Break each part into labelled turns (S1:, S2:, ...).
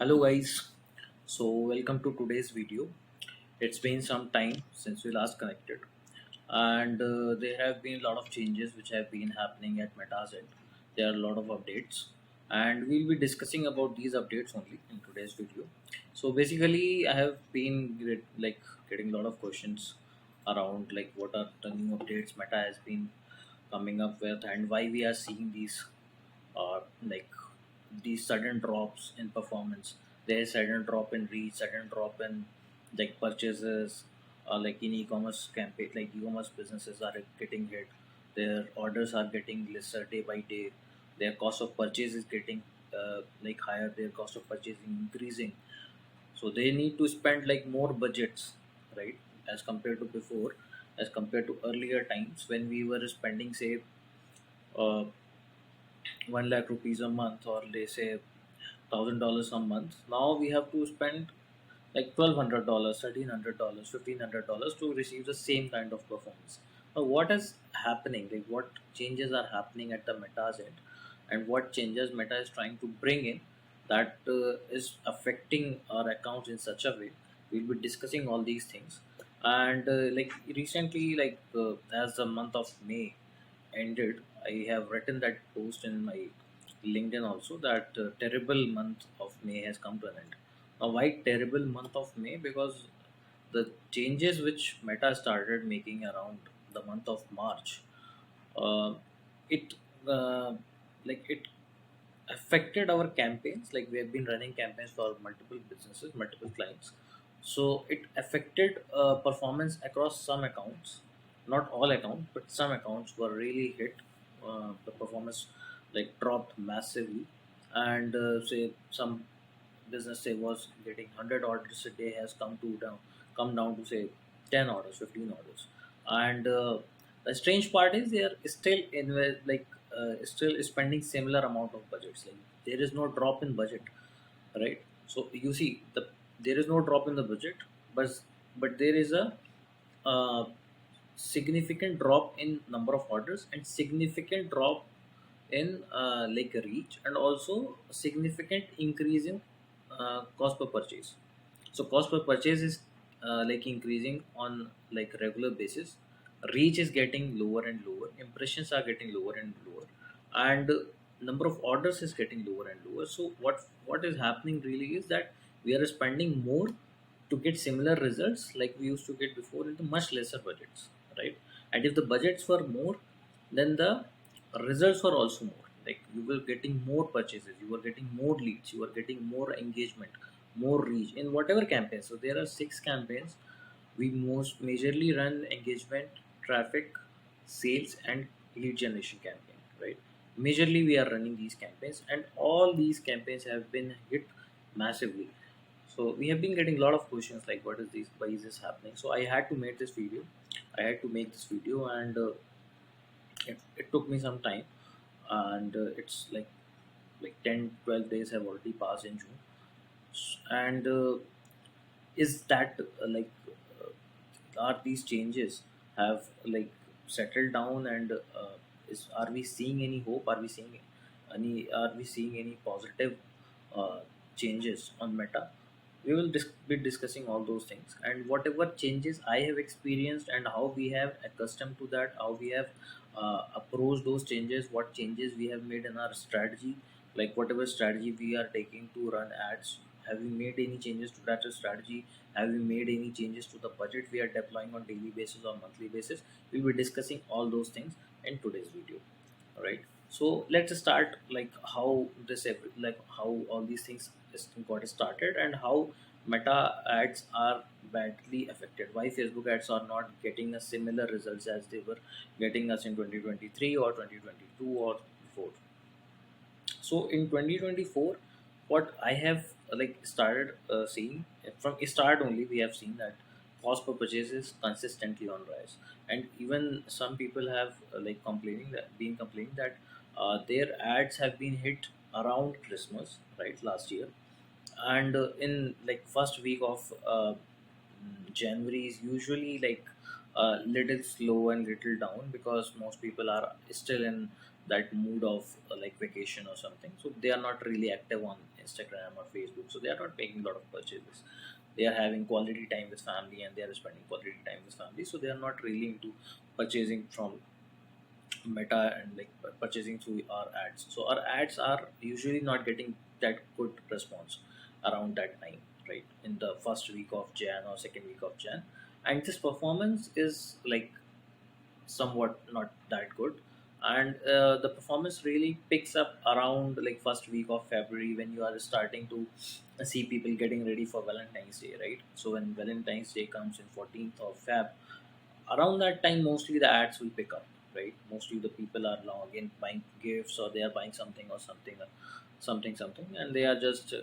S1: Hello guys, so welcome to today's video. It's been some time since we last connected, and there have been a lot of changes which have been happening at Meta's end. There are a lot of updates, and we'll be discussing about these updates only in today's video. So basically, I have been getting a lot of questions around like what are the new updates Meta has been coming up with, and why we are seeing these like these sudden drops in performance. There's sudden drop in reach, sudden drop in like purchases, like in e-commerce campaign, like e-commerce businesses are getting hit. Their orders are getting lesser day by day. Their cost of purchase is getting like higher. Their cost of purchasing increasing. So they need to spend like more budgets, right? As compared to before, as compared to earlier times when we were spending say uh, 1 lakh rupees a month, or they say $1,000 a month. Now we have to spend like $1,200, $1,300, $1,500 to receive the same kind of performance. Now, what is happening? Like, what changes are happening at the Meta's end, and what changes Meta is trying to bring in that is affecting our accounts in such a way? We'll be discussing all these things. And like recently, as the month of May ended, I have written that post in my LinkedIn also that terrible month of May has come to an end. Now, why terrible month of May? Because the changes which Meta started making around the month of March, uh, it uh, it affected our campaigns. Like we have been running campaigns for multiple businesses, multiple clients. So it affected performance across some accounts, not all accounts, but some accounts were really hit. The performance like dropped massively, and say some business say was getting 100 orders a day has come down to say 10 orders, 15 orders. And the strange part is they are still still spending similar amount of budgets. Like there is no drop in budget, right? So you see there is no drop in the budget, but there is a uh, significant drop in number of orders and significant drop in like reach, and also significant increase in cost per purchase. So cost per purchase is like increasing on like regular basis. Reach is getting lower and lower. Impressions are getting lower and lower, and number of orders is getting lower and lower. So what is happening really is that we are spending more to get similar results like we used to get before into much lesser budgets, right? And if the budgets were more, then the results were also more. Like you were getting more purchases, you were getting more leads, you were getting more engagement, more reach in whatever campaign. So there are 6 campaigns. We most majorly run engagement, traffic, sales, and lead generation campaign, right? Majorly we are running these campaigns, and all these campaigns have been hit massively. So we have been getting a lot of questions like what is this, why is this happening? So I had to make this video. I had to make this video, and it took me some time, and it's like 10, 12 days have already passed in June. And is that are these changes have like settled down, and is are we seeing any hope? Are we seeing any positive uh, changes on Meta? We will be discussing all those things, and whatever changes I have experienced and how we have accustomed to that, how we have approached those changes, what changes we have made in our strategy, like whatever strategy we are taking to run ads. Have we made any changes to that strategy? Have we made any changes to the budget we are deploying on daily basis or monthly basis? We'll be discussing all those things in today's video. All right. So let's start like how like how all these things got started, and how Meta ads are badly affected. Why Facebook ads are not getting a similar results as they were getting us in 2023 or 2022 or before. So in 2024, what I have like started seeing from start only, we have seen that cost per purchase is consistently on rise, and even some people have complaining that their ads have been hit around Christmas, right, last year. And in like first week of January is usually like little slow and little down, because most people are still in that mood of like vacation or something, so they are not really active on Instagram or Facebook, so they are not making a lot of purchases. They are having quality time with family, and they are spending quality time with family, so they are not really into purchasing from Meta and like purchasing through our ads. So our ads are usually not getting that good response around that time, right, in the first week of Jan or second week of Jan. And this performance is like somewhat not that good. And the performance really picks up around like first week of February, when you are starting to see people getting ready for Valentine's Day, right? So when Valentine's Day comes in 14th of Feb, around that time mostly the ads will pick up, right? Mostly the people are now again buying gifts, or they are buying something or something, something, and they are just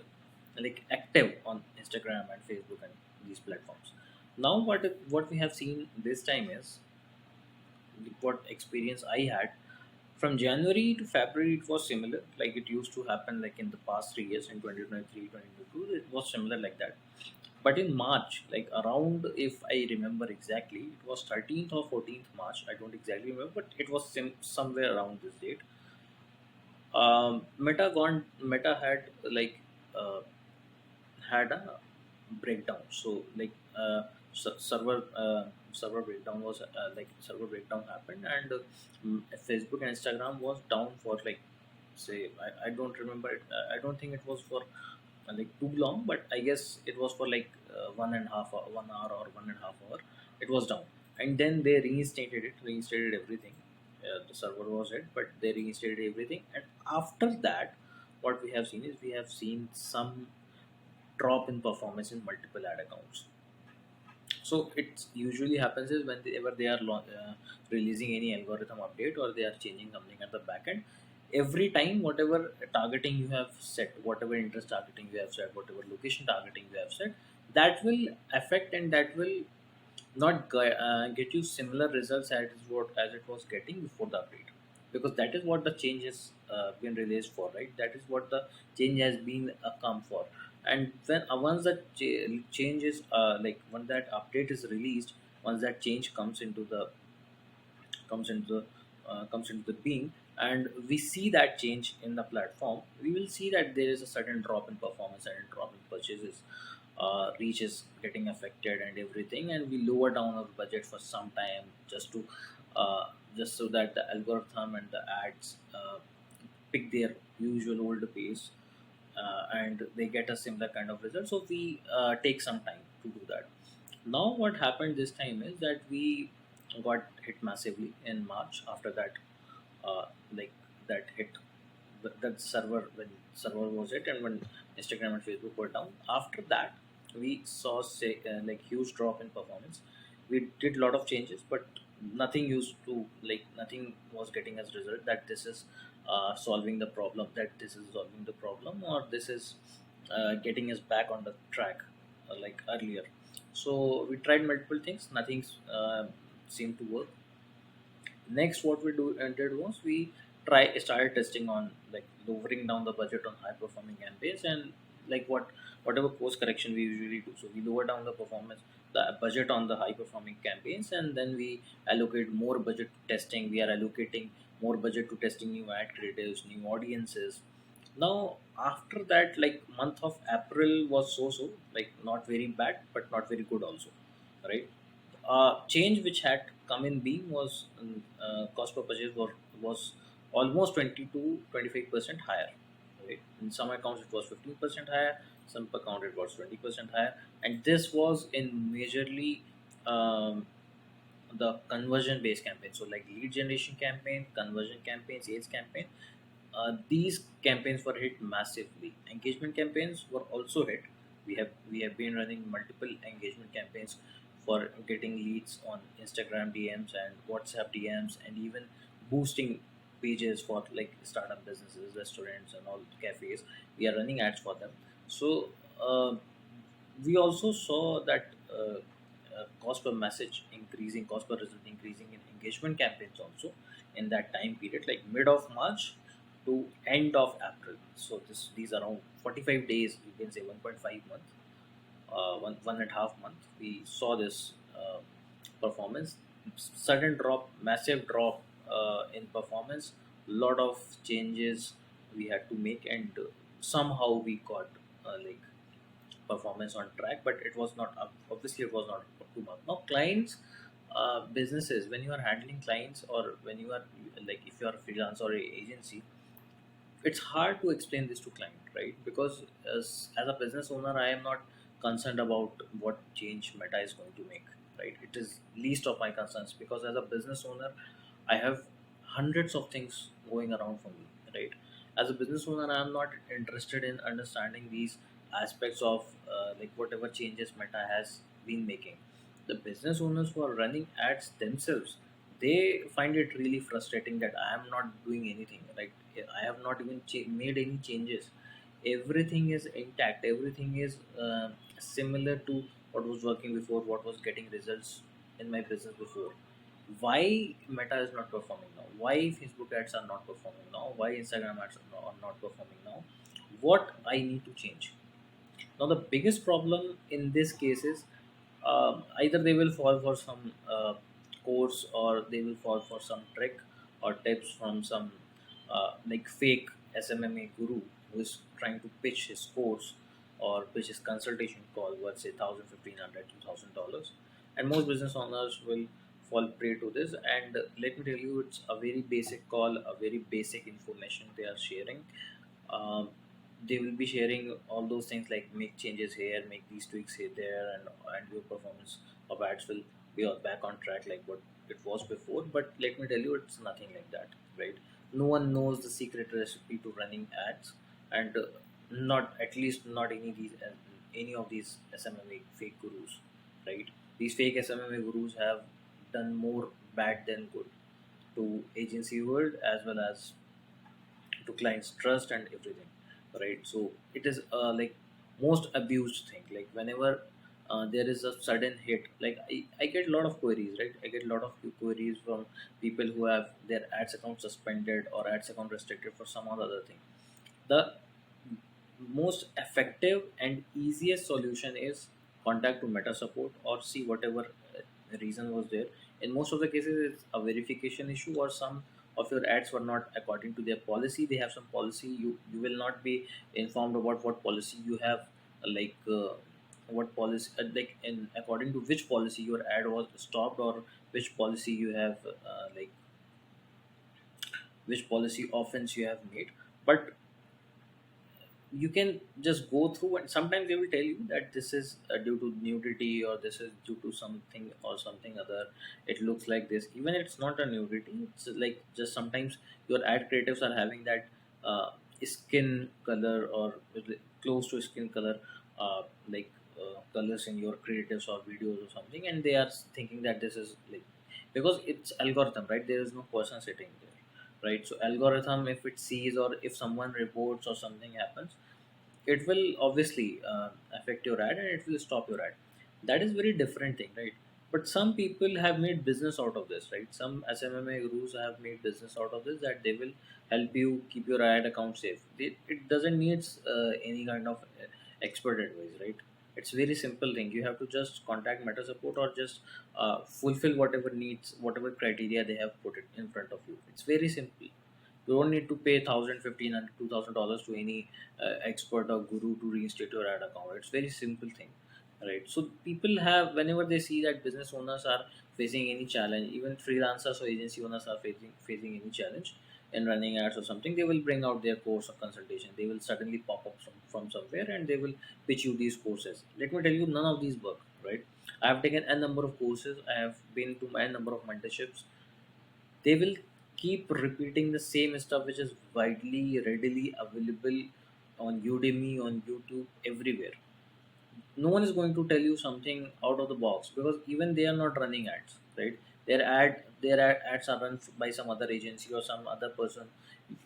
S1: like active on Instagram and Facebook and these platforms. Now what we have seen this time is, what experience I had from January to February, it was similar like it used to happen like in the past 3 years, in 2023, 2022, it was similar like that. But in March, like around, if I remember exactly, it was 13th or 14th March, I don't exactly remember, but it was somewhere around this date. Meta had like uh, had a breakdown. So like server breakdown was like server breakdown happened, and Facebook and Instagram was down for like, say, I don't remember it. I don't think it was for like too long, but I guess it was for like 1.5 hour, 1 hour or 1.5 hour. It was down, and then they reinstated everything. The server was hit, but they reinstated everything, and after that, what we have seen is we have seen some drop in performance in multiple ad accounts. So it usually happens is whenever they are releasing any algorithm update, or they are changing something at the back end. Every time, whatever targeting you have set, whatever interest targeting you have set, whatever location targeting you have set, that will affect, and that will not get you similar results as it was getting before the update, because that is what the change has been released for, right? That is what the change has been come for. And when once that change is like when that update is released, once that change comes into the being, and we see that change in the platform, we will see that there is a certain drop in performance and a drop in purchases. Reach is getting affected and everything, and we lower down our budget for some time, uh, just so that the algorithm and the ads pick their usual old pace, and they get a similar kind of result. So we take some time to do that. Now what happened this time is that we got hit massively in March. After that, uh, like that hit, that server, when server was hit, and when Instagram and Facebook were down, after that we saw, say, like huge drop in performance. We did a lot of changes, but nothing was getting as result that this is solving the problem, or this is getting us back on the track like earlier. So we tried multiple things, nothing seemed to work. Next, what we did was we try started testing on like lowering down the budget on high performing campaigns, and like whatever course correction we usually do. So we lower down the budget on the high performing campaigns, and then we allocate more budget to testing. We are allocating more budget to testing new ad creatives, new audiences. Now after that, like month of April was so, like not very bad but not very good also, right? Change which had come in being was cost per purchase was almost 20 to 25% higher. Right? In some accounts it was 15% higher, some account it was 20% higher, and this was in majorly um, the conversion based campaign. So like lead generation campaign, conversion campaign, sales campaign, these campaigns were hit massively. Engagement campaigns were also hit. We have been running multiple engagement campaigns for getting leads on Instagram DMs and WhatsApp DMs, and even boosting pages for like startup businesses, restaurants, and all cafes. We are running ads for them. So we also saw that cost per message increasing, cost per result increasing in engagement campaigns also in that time period, like mid of March to end of April. So these around 45 days, you can say 1.5 month, one and a half month, we saw this performance, sudden drop, massive drop in performance, lot of changes we had to make, and somehow we got like performance on track, but it was not up, obviously it was not up to mark. Now clients, businesses, when you are handling clients, or when you are like if you are a freelance or a agency, it's hard to explain this to client, right? Because as a business owner, I am not concerned about what change Meta is going to make, right? It is least of my concerns, because as a business owner, I have hundreds of things going around for me, right? As a business owner, I am not interested in understanding these aspects of like whatever changes Meta has been making. The business owners who are running ads themselves, they find it really frustrating that I am not doing anything, right? I have not even made any changes. Everything is intact, everything is similar to what was working before, what was getting results in my business before. Why Meta is not performing now? Why Facebook ads are not performing now? Why Instagram ads are not performing now? What I need to change? Now, the biggest problem in this case is either they will fall for some course, or they will fall for some trick or tips from some like fake SMMA guru who is trying to pitch his course or pitch his consultation call worth say thousand, $1,500, $2,000, and most business owners will fall prey to this. And let me tell you, it's a very basic call, a very basic information they are sharing. um, they will be sharing all those things like make changes here, make these tweaks here, there, and your performance of ads will be back on track like what it was before. But let me tell you, it's nothing like that, right? No one knows the secret recipe to running ads, and not, at least not any of these SMMA fake gurus, right? These fake SMMA gurus have done more bad than good to agency world, as well as to clients trust and everything, right? So it is like most abused thing. Like whenever there is a sudden hit, like I get a lot of queries, right? I get a lot of queries from people who have their ads account suspended or ads account restricted for some other thing. The most effective and easiest solution is contact to meta support or see whatever reason was there. In most of the cases, it's a verification issue, or some of your ads were not according to their policy. They have some policy, you will not be informed about what policy you have, like what policy, like in according to which policy your ad was stopped, or which policy you have like which policy offense you have made. But you can just go through, and sometimes they will tell you that this is due to nudity, or this is due to something or something other. It looks like this, even it's not a nudity, it's like just sometimes your ad creatives are having that skin color, or close to skin color, like colors in your creatives or videos or something, and they are thinking that this is like, because it's algorithm, right? There is no person sitting there, right? So algorithm, if it sees, or if someone reports or something happens, it will obviously affect your ad, and it will stop your ad. That is very different thing, right? But some people have made business out of this, right? Some SMMA gurus have made business out of this, that they will help you keep your ad account safe. It doesn't need any kind of expert advice, right? It's very simple thing. You have to just contact meta support, or just fulfill whatever needs, whatever criteria they have put it in front of you. It's very simple. You don't need to pay thousand, $1,500, $2,000 to any expert or guru to reinstate your ad account. It's very simple thing, right? So people have, whenever they see that business owners are facing any challenge, even freelancers or agency owners are facing any challenge in running ads or something, they will bring out their course of consultation. They will suddenly pop up from somewhere, and they will pitch you these courses. Let me tell you, none of these work, right? I have taken a number of courses. I have been to a number of mentorships. They will keep repeating the same stuff which is widely readily available on Udemy, on YouTube, everywhere. No one is going to tell you something out of the box, because even they are not running ads, right? Ads are run by some other agency or some other person,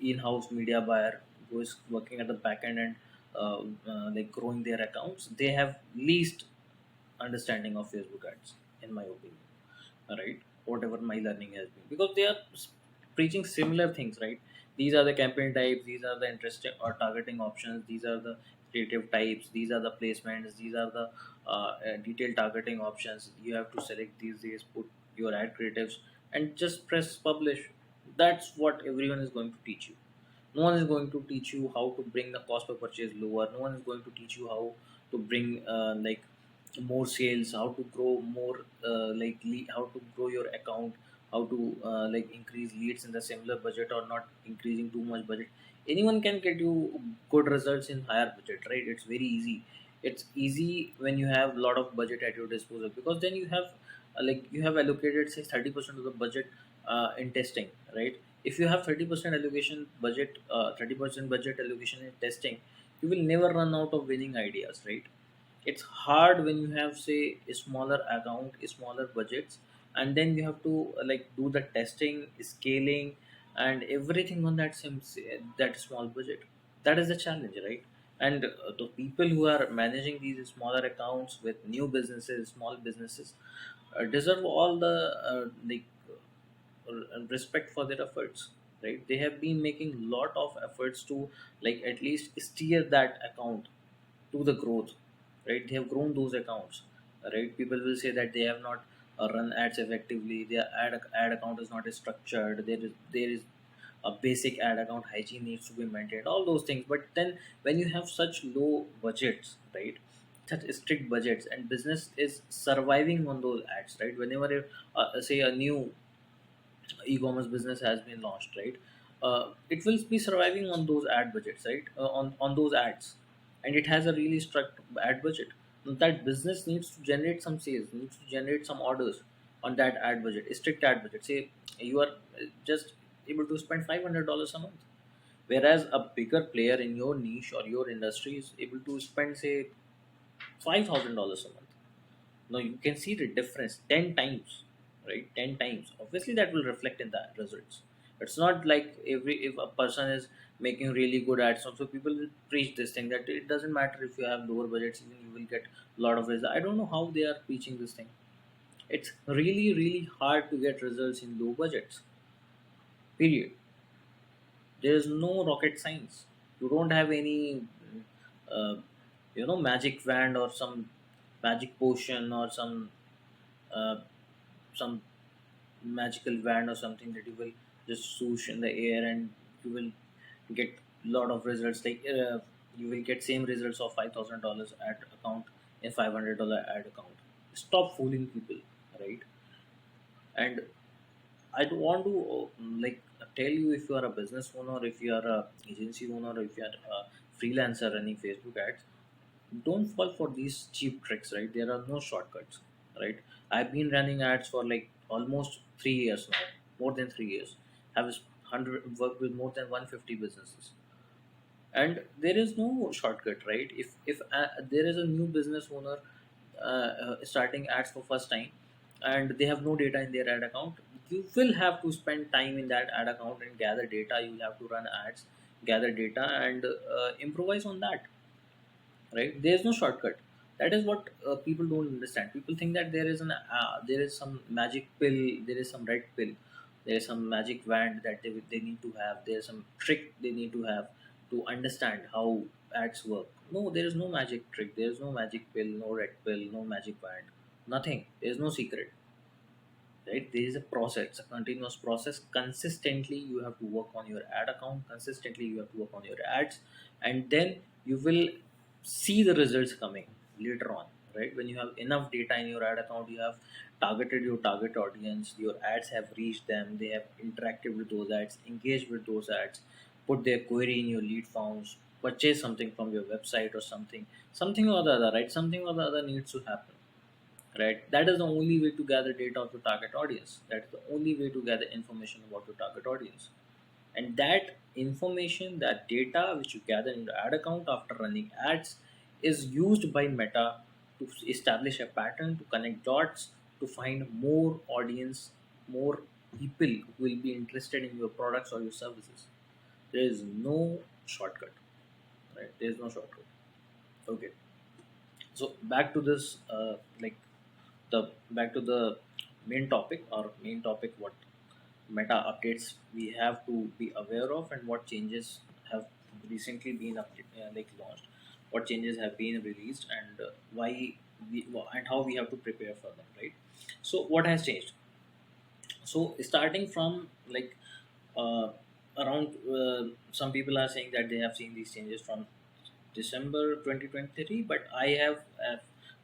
S1: in-house media buyer, who is working at the back end, and like growing their accounts. They have least understanding of Facebook ads, in my opinion, right? Whatever my learning has been, because they are preaching similar things, right? These are the campaign types, these are the interesting or targeting options, these are the creative types, these are the placements, these are the detailed targeting options. You have to select these, put your ad creatives, and just press publish. That's what everyone is going to teach you, No one is going to teach you how to bring the cost per purchase lower. No one is going to teach you how to bring more sales, how to grow more, how to grow your account, how to increase leads in the similar budget or not increasing too much budget. Anyone can get you good results in higher budget, right? It's very easy. It's easy when you have a lot of budget at your disposal, because then you have you have allocated say 30% of the budget in testing, right? If you have 30% allocation budget, 30% budget allocation in testing, you will never run out of winning ideas, right? It's hard when you have say a smaller account, a smaller budgets, and then you have to do the testing, scaling, and everything on that small budget. That is the challenge, right? And the people who are managing these smaller accounts with new businesses, small businesses, deserve all the respect for their efforts, right? They have been making lot of efforts to at least steer that account to the growth, right? They have grown those accounts, right? People will say that they have not run ads effectively, their ad account is not structured, there is a basic ad account hygiene needs to be maintained, all those things. But then when you have such low budgets, right, such strict budgets, and business is surviving on those ads, right? Whenever say a new e-commerce business has been launched, right, it will be surviving on those ad budgets, right, on those ads, and it has a really strict ad budget. That business needs to generate some sales, needs to generate some orders on that ad budget, a strict ad budget. Say you are just able to spend $500 a month, whereas a bigger player in your niche or your industry is able to spend say $5,000 a month. Now you can see the difference 10 times, right? 10 times. Obviously, that will reflect in the results. It's not like if a person is making really good ads, so people will preach this thing that it doesn't matter if you have lower budgets, even you will get a lot of results. I don't know how they are preaching this thing. It's really, really hard to get results in low budgets. Period. There is no rocket science. You don't have any, uh, magic wand or some magic potion or uh, some magical wand or something that you will just swoosh in the air and you will get lot of results. You will get same results of $5,000 ad account in $500 ad account. Stop fooling people, right? And I don't want to tell you, if you are a business owner, if you are a agency owner, if you are a freelancer running Facebook ads, don't fall for these cheap tricks, right? There are no shortcuts, right? I've been running ads for almost 3 years now, more than 3 years. Have 100 worked with more than 150 businesses, and there is no shortcut, right? If there is a new business owner starting ads for first time, and they have no data in their ad account, you will have to spend time in that ad account and gather data. You will have to run ads, gather data, and improvise on that, right? There's no shortcut. That is what people don't understand. People think that there is some magic pill, there is some red pill, there is some magic wand that they need to have, there's some trick they need to have to understand how ads work. No, there is no magic trick, there is no magic pill, no red pill, no magic wand, nothing. There is no secret, right? There is a process, a continuous process. Consistently you have to work on your ad account, consistently you have to work on your ads, and then you will see the results coming later on, right? When you have enough data in your ad account, you have targeted your target audience, your ads have reached them, they have interacted with those ads, engaged with those ads, put their query in your lead forms, purchase something from your website or something or the other, right? Something or the other needs to happen, right? That is the only way to gather data of your target audience. That's the only way to gather information about your target audience. And that information, that data which you gather in the ad account after running ads, is used by Meta to establish a pattern, to connect dots, to find more audience, more people who will be interested in your products or your services. There is no shortcut, right? There is no shortcut. Okay, so back to this, the back to the main topic, what meta updates we have to be aware of, and what changes have recently been launched, what changes have been released, and why and how we have to prepare for them, right? So what has changed? So starting from uh, around some people are saying that they have seen these changes from December 2023, but I have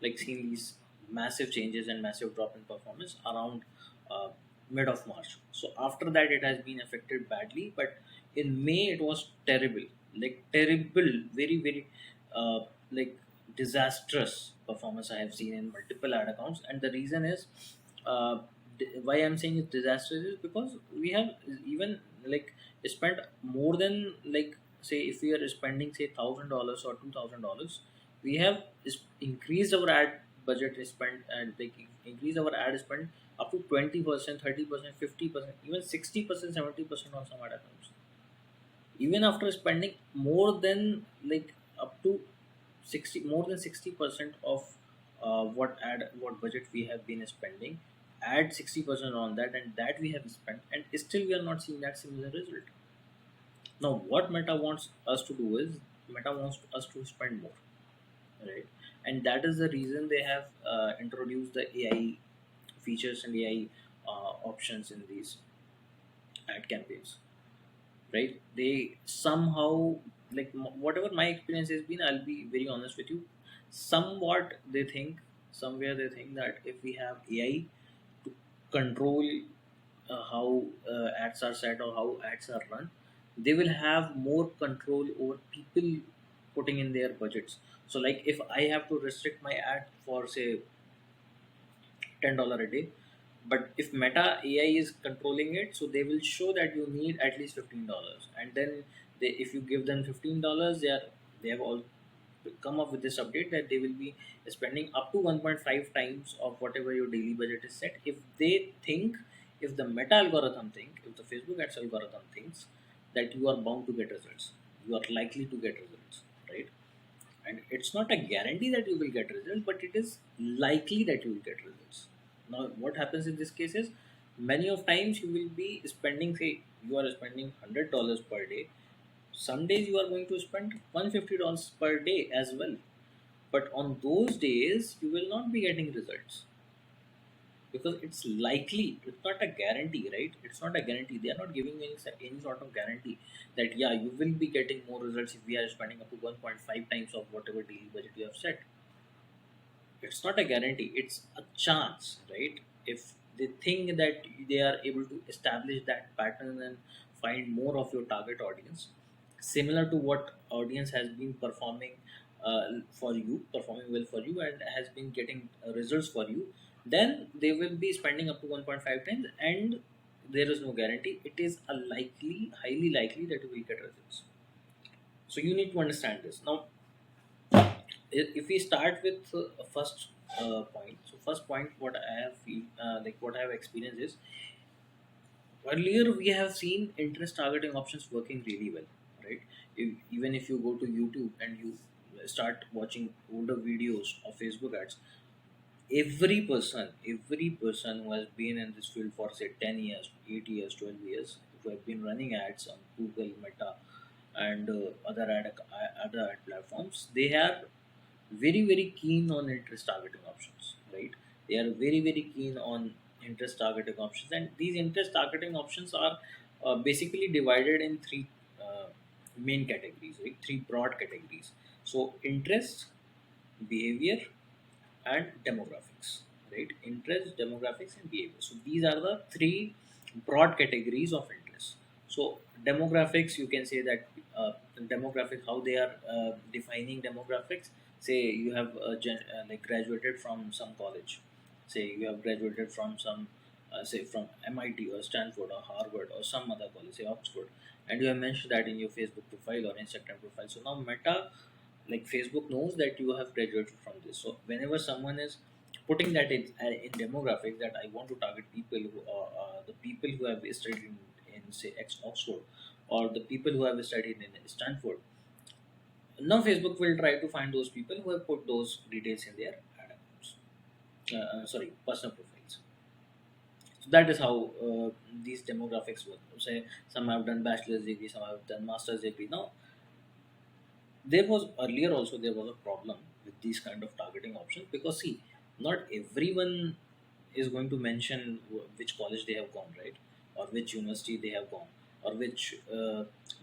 S1: like seen these massive changes and massive drop in performance around uh, mid of March. So after that, it has been affected badly. But in May, it was terrible, like terrible, very uh, like disastrous performance I have seen in multiple ad accounts. And the reason is uh, why I'm saying it's disastrous is because we have even like spent more than, like, say if we are spending say $1,000 or $2,000, we have increased our ad budget spend, and like increase our ad spend up to 20%, 30%, 50%, even 60%, 70% on some ad accounts, even after spending more than like up to 60, more than 60% of what budget we have been spending. Add 60% on that, and that we have spent, and still we are not seeing that similar result. Now what Meta wants us to do is, Meta wants us to spend more, right? And that is the reason they have introduced the AI features and AI options in these ad campaigns, right? They somehow, like, whatever my experience has been, I'll be very honest with you, somewhat they think, somewhere they think that if we have AI to control how ads are set or how ads are run, they will have more control over people putting in their budgets. So like if I have to restrict my ad for say $10 a day, but if Meta AI is controlling it, so they will show that you need at least $15, and then if you give them $15, they have all come up with this update that they will be spending up to 1.5 times of whatever your daily budget is set. If they think, if the Meta algorithm think, if the Facebook ads algorithm thinks that you are bound to get results, you are likely to get results, right? And it's not a guarantee that you will get results, but it is likely that you will get results. Now what happens in this case is, many of times you will be spending, say you are spending $100 per day, some days you are going to spend $150 per day as well, but on those days you will not be getting results, because it's likely, it's not a guarantee, right? It's not a guarantee. They are not giving any sort of guarantee that yeah, you will be getting more results if we are spending up to 1.5 times of whatever daily budget you have set. It's not a guarantee, it's a chance, right? If they think that they are able to establish that pattern and find more of your target audience, similar to what audience has been performing for you, performing well for you, and has been getting results for you, then they will be spending up to 1.5 times, and there is no guarantee. It is a likely, highly likely that you will get results. So you need to understand this. Now if we start with first point, so first point, what I have feel like what I have experienced is, earlier we have seen interest targeting options working really well, right? Even if you go to YouTube and you start watching older videos of Facebook ads, every person who has been in this field for say 10 years, 8 years, 12 years, who have been running ads on Google, Meta, and other ad platforms, they are very keen on interest targeting options, right? They are very keen on interest targeting options, and these interest targeting options are basically divided in three main categories, right? Three broad categories. So interest, behavior, and demographics, right? Interest, demographics, and behavior. So these are the three broad categories of interest. So demographics, you can say that demographics, how they are defining demographics. Say you have like graduated from some college. Say you have graduated from some, say from MIT or Stanford or Harvard or some other college, say Oxford, and you have mentioned that in your Facebook profile or Instagram profile. So now Meta, like Facebook knows that you have graduated from this. So whenever someone is putting that in demographics, that I want to target people who are the people who have studied in say Oxford, or the people who have studied in Stanford, now Facebook will try to find those people who have put those details in their ad accounts, sorry, personal profiles. So that is how these demographics work. Say some have done bachelor's degree, some have done master's degree. Now there was earlier also there was a problem with these kind of targeting options, because see, not everyone is going to mention which college they have gone, right? Or which university they have gone, or which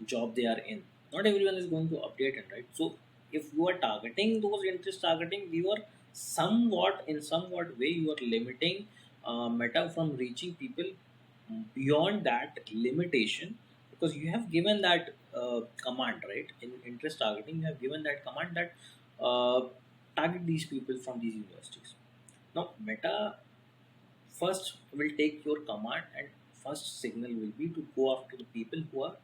S1: job they are in. Not everyone is going to update it, right? So if you are targeting those interest targeting, you are somewhat in somewhat way you are limiting Meta from reaching people beyond that limitation, because you have given that command, right? In interest targeting, you have given that command that uh, target these people from these universities. Now Meta first will take your command, and first signal will be to go after the people who are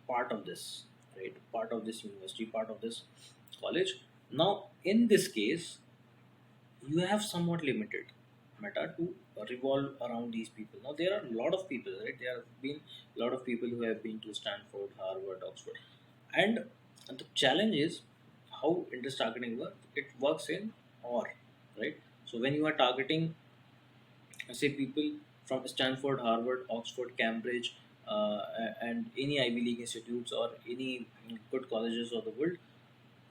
S1: part of this, right? Part of this university, part of this college. Now in this case, you have somewhat limited Meta to revolve around these people. Now there are a lot of people, right? There have been a lot of people who have been to Stanford, Harvard, Oxford, and the challenge is how interest targeting works. It works in or, right? So when you are targeting, say, people from Stanford, Harvard, Oxford, Cambridge, and any Ivy League institutes or any good colleges of the world,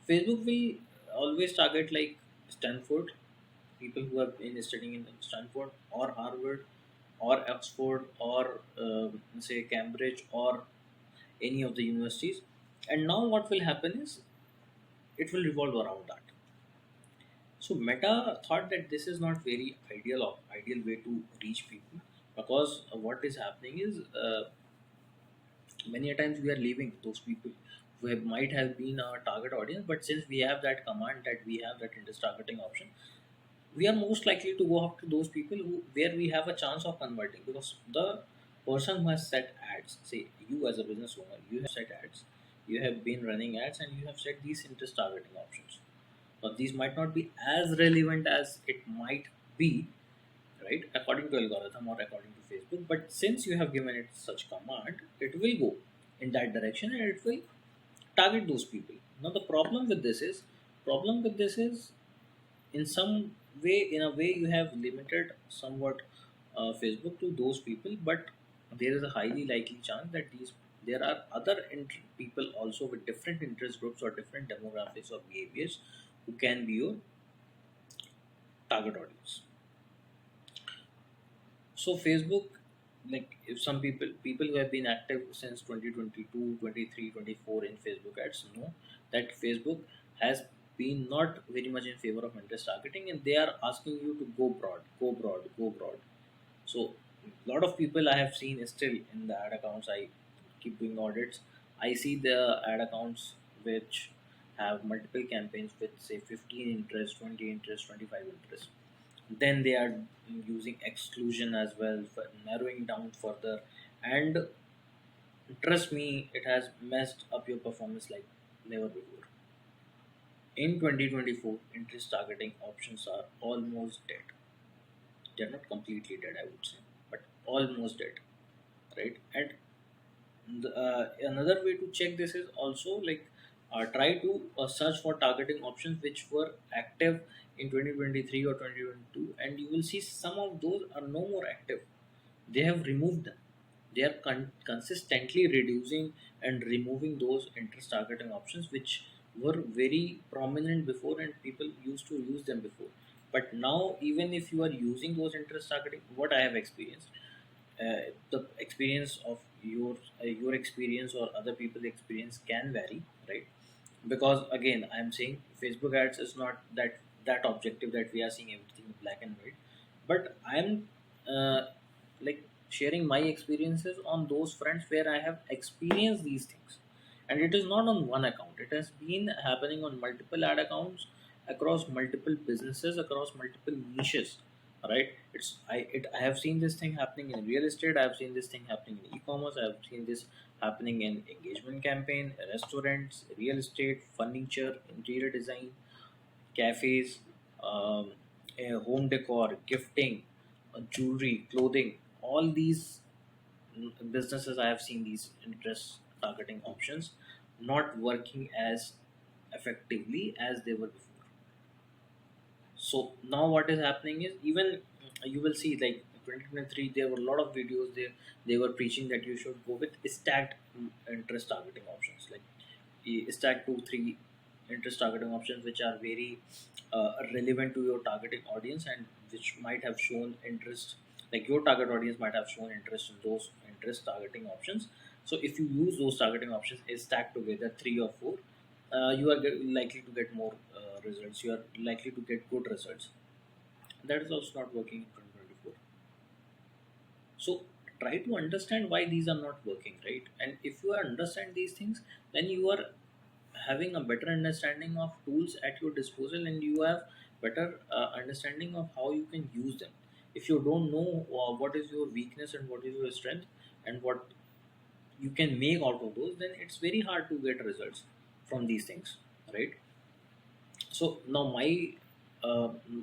S1: Facebook will always target like Stanford, people who have been studying in Stanford or Harvard or Oxford or say Cambridge or any of the universities. And now what will happen is it will revolve around that. So Meta thought that this is not very ideal way to reach people, because what is happening is many a times we are leaving those people who might have been our target audience, but since we have that command, that we have that interest targeting option, we are most likely to go after those people who where we have a chance of converting, because the person who has set ads, say you as a business owner, you have set ads, you have been running ads, and you have set these interest targeting options. Now these might not be as relevant as it might be, right, according to algorithm or according to Facebook, but since you have given it such command, it will go in that direction and it will target those people. Now the problem with this is in some way, in a way you have limited somewhat Facebook to those people, but there is a highly likely chance that these there are other people also with different interest groups or different demographics or behaviors who can be your target audience. So Facebook, like if some people who have been active since 2022, 23, 24 in Facebook ads know that Facebook has been not very much in favor of interest targeting, and they are asking you to go broad, go broad, go broad. So a lot of people I have seen is still in the ad accounts. I keep doing audits. I see the ad accounts which have multiple campaigns with say 15 interest, 20 interest, 25 interest. Then they are using exclusion as well for narrowing down further. And trust me, it has messed up your performance like never before. In 2024, interest targeting options are almost dead. They're not completely dead, I would say, but almost dead, right? And another way to check this is also like try to search for targeting options which were active in 2023 or 2022, and you will see some of those are no more active. They have removed them. They are consistently reducing and removing those interest targeting options which were very prominent before and people used to use them before. But now, even if you are using those interest targeting, what I have experienced, the experience of your experience or other people's experience can vary, right? Because again, I'm saying Facebook ads is not that objective that we are seeing everything in black and white, but I'm uh, like sharing my experiences on those fronts where I have experienced these things. And it is not on one account, it has been happening on multiple ad accounts across multiple businesses, across multiple niches, right? I have seen this thing happening in real estate, I have seen this thing happening in e-commerce, I have seen this happening in engagement campaign, restaurants, real estate, furniture, interior design, cafes, um, home decor, gifting, jewelry, clothing. All these businesses, I have seen these interest targeting options not working as effectively as they were before. So now what is happening is, even you will see like 2023 there were a lot of videos there, they were preaching that you should go with stacked interest targeting options, like stacked 2 3 interest targeting options which are very relevant to your targeting audience and which might have shown interest, like your target audience might have shown interest in those interest targeting options. So if you use those targeting options is stacked together, three or four, you are likely to get more results. You are likely to get good results. That is also not working in 2024. So try to understand why these are not working, right? And if you understand these things, then you are having a better understanding of tools at your disposal, and you have better understanding of how you can use them. If you don't know what is your weakness and what is your strength and what you can make out of those, then it's very hard to get results from these things, right? So now my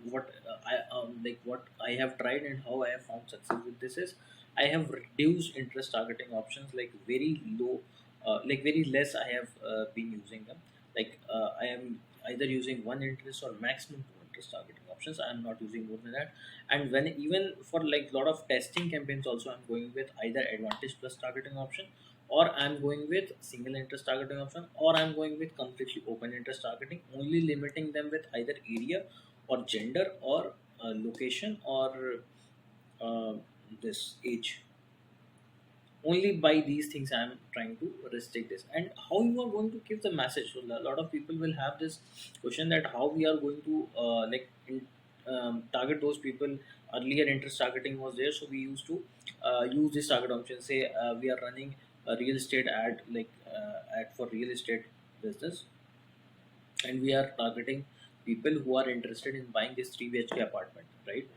S1: what I like what I have tried and how I have found success with this is I have reduced interest targeting options, like very low, like very less I have been using them. Like I am either using one interest or maximum two interest targeting options. I am not using more than that. And when even for like lot of testing campaigns also, I'm going with either advantage plus targeting option, or I'm going with single interest targeting option, or I'm going with completely open interest targeting, only limiting them with either area or gender or location or uh, this age. Only by these things I'm trying to restrict this. And how you are going to give the message? So a lot of people will have this question that how we are going to target those people. Earlier interest targeting was there, so we used to use this target option. Say we are running a real estate ad, like ad for real estate business, and we are targeting people who are interested in buying this 3 BHK apartment, right?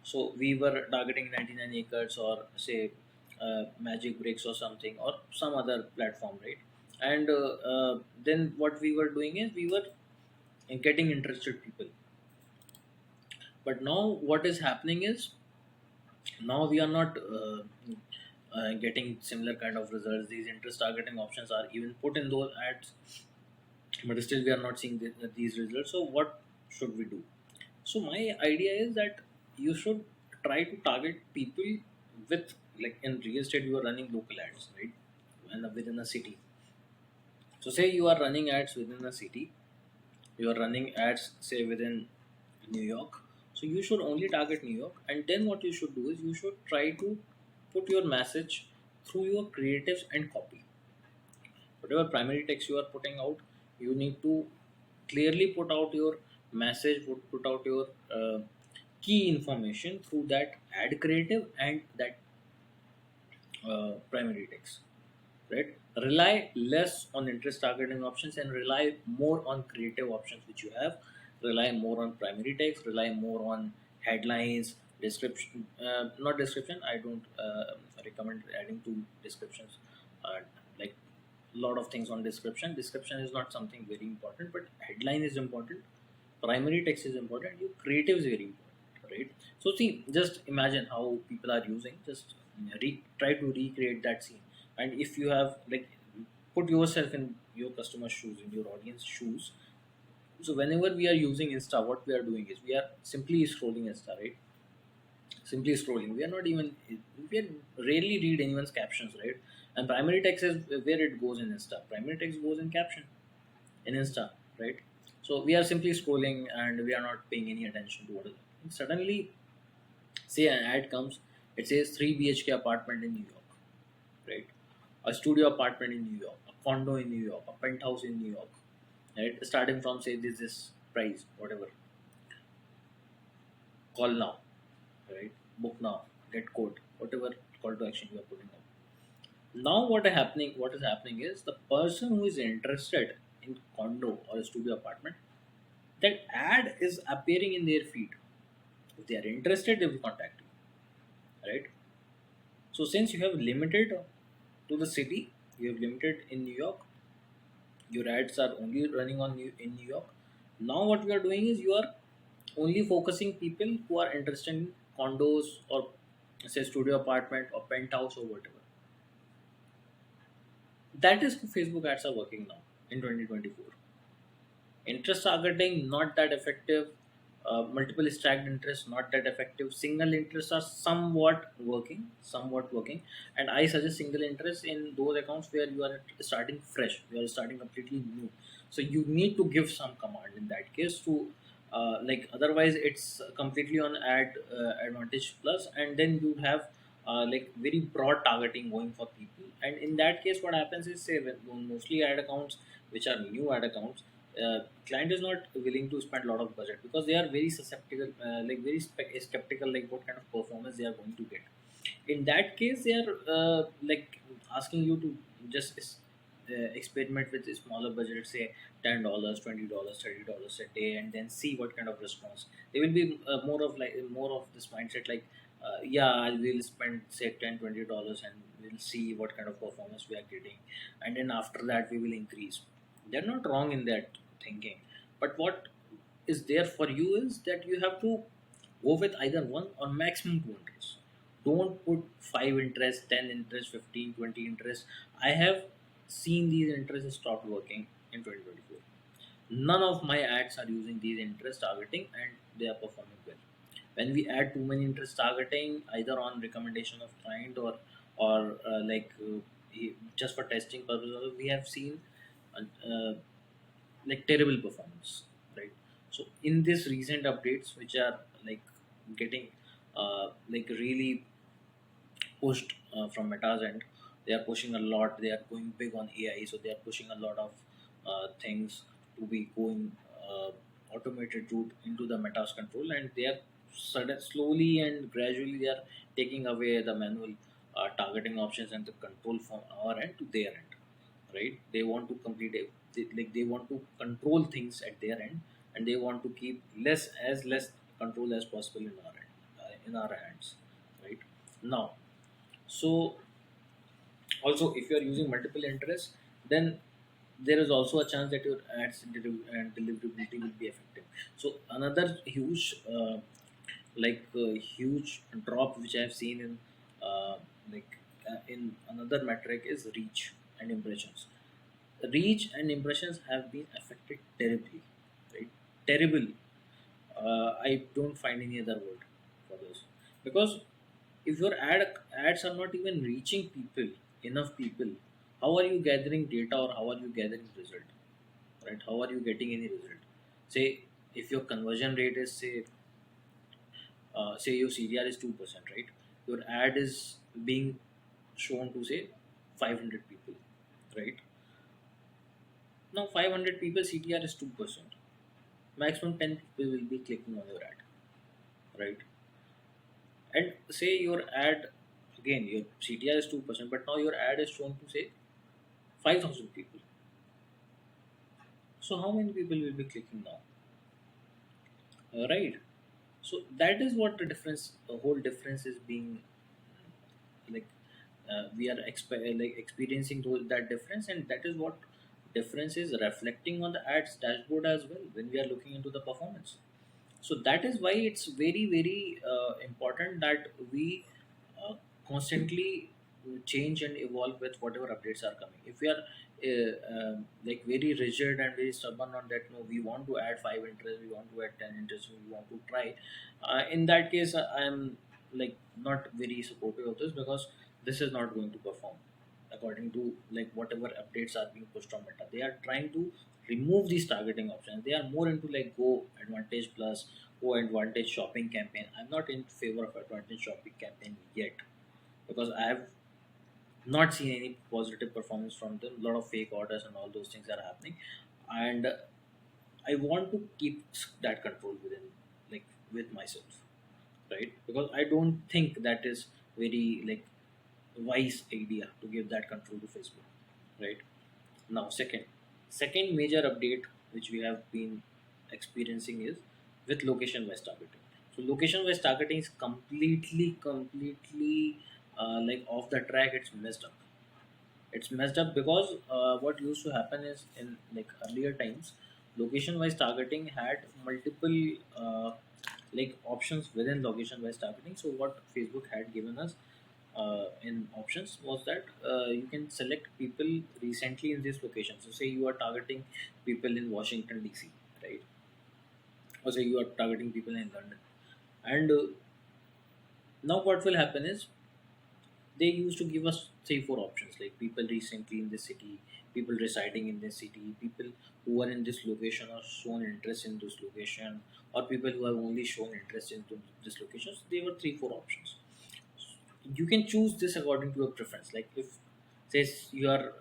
S1: So we were targeting 99 acres, or say Magic Bricks or something, or some other platform, right? And then what we were doing is we were getting interested people. But now what is happening is, now we are not getting similar kind of results. These interest targeting options are even put in those ads, but still we are not seeing these results. So what should we do? So my idea is that you should try to target people with, like in real estate you are running local ads, right? And within a city. So say you are running ads within a city, you are running ads say within New York. So you should only target New York, and then what you should do is you should try to put your message through your creatives and copy. Whatever primary text you are putting out, you need to clearly put out your message, put out your key information through that ad creative and that primary text, right? Rely less on interest targeting options and rely more on creative options which you have. Rely more on primary text, rely more on headlines, description, not description, I don't recommend adding to descriptions, uh, like lot of things on description. Description is not something very important, but headline is important, primary text is important, your creative is very important, right? So see, just imagine how people are using, just try to recreate that scene. And if you have like, put yourself in your customer's shoes, in your audience shoes. So whenever we are using Insta, what we are doing is we are simply scrolling Insta, right? Simply scrolling, we are not even, we are rarely read anyone's captions, right? And primary text is where it goes in Insta. Primary text goes in caption in Insta, right? So we are simply scrolling and we are not paying any attention to what is happening. Suddenly, say an ad comes, it says 3 BHK apartment in New York, right? A studio apartment in New York, a condo in New York, a penthouse in New York, right? Starting from say this price, whatever. Call now, right? Book now, get code, whatever call to action you are putting out. Now what is happening is the person who is interested in condo or a studio apartment, that ad is appearing in their feed. If they are interested, they will contact you, right? So since you have limited to the city, you have limited in New York, your ads are only running in New York. Now what we are doing is you are only focusing people who are interested in condos or say studio apartment or penthouse or whatever. That is how Facebook ads are working now in 2024. Interest targeting not that effective. Multiple stacked interest not that effective. Single interests are somewhat working, and I suggest single interest in those accounts where you are starting fresh, you are starting completely new. So you need to give some command in that case to like, otherwise it's completely on ad advantage plus, and then you have like very broad targeting going for people. And in that case, what happens is, say, when mostly ad accounts which are new ad accounts, client is not willing to spend a lot of budget because they are very susceptible, like very skeptical, like what kind of performance they are going to get. In that case, they are like asking you to just experiment with a smaller budget, say $10, $20, $30 a day, and then see what kind of response. They will be more of this mindset, like yeah, I will spend say $10, $20, and we'll see what kind of performance we are getting, and then after that we will increase. They're not wrong in that thinking, but what is there for you is that you have to go with either one or maximum two interests. Don't put five interests, 10 interests, 15, 20 interests. I have seen these interests stop working in 2024. None of my ads are using these interest targeting and they are performing well. When we add too many interest targeting, either on recommendation of client or just for testing purposes, we have seen uh, like terrible performance, right? So in this recent updates which are like getting like really pushed from Meta's end. They are pushing a lot. They are going big on AI, so they are pushing a lot of things to be going automated route into the Meta's control, and they are slowly and gradually they are taking away the manual targeting options and the control from our end to their end, right? They want to complete it, they want to control things at their end, and they want to keep less control as possible in our end, in our hands, right? Now, so also if you are using multiple interests, then there is also a chance that your ads and deliverability will be effective. So another huge drop which I have seen in in another metric is reach and impressions. Reach and impressions have been affected terribly, right? Terribly. I don't find any other word for this, because if your ads are not even reaching people, enough people, how are you gathering data or how are you gathering result, right? How are you getting any result? Say if your conversion rate is say your CDR is 2%, right? Your ad is being shown to say 500 people, right? Now 500 people CTR is 2%. Maximum 10 people will be clicking on your ad, right? And say your ad, again your CTR is 2%, but now your ad is shown to say 5,000 people. So how many people will be clicking now? Right. So that is what the whole difference is being like we are experiencing that difference, and that is what difference is reflecting on the ads dashboard as well when we are looking into the performance. So that is why it's very important that we constantly change and evolve with whatever updates are coming. If we are like very rigid and very stubborn on that, no, we want to add 5 interests, we want to add 10 interests, we want to try, in that case I'm like not very supportive of this, because this is not going to perform according to like whatever updates are being pushed on Meta. They are trying to remove these targeting options. They are more into like Go Advantage Plus, Go Advantage Shopping campaign. I'm not in favor of Advantage Shopping campaign yet, because I have not seen any positive performance from them. A lot of fake orders and all those things are happening, and I want to keep that control within, like, with myself, right? Because I don't think that is very like wise idea to give that control to Facebook, right? Now, second major update which we have been experiencing is with location based targeting. So location based targeting is completely like off the track. It's messed up. It's messed up because what used to happen is in like earlier times, location wise targeting had multiple like options within location wise targeting. So what Facebook had given us in options was that you can select people recently in this location. So say you are targeting people in Washington DC, right? Or say you are targeting people in London, and now what will happen is they used to give us three four options, like people recently in this city, people residing in this city, people who are in this location or shown interest in this location, or people who have only shown interest in this location. So they were three four options. you can choose this according to your preference. Like if says you are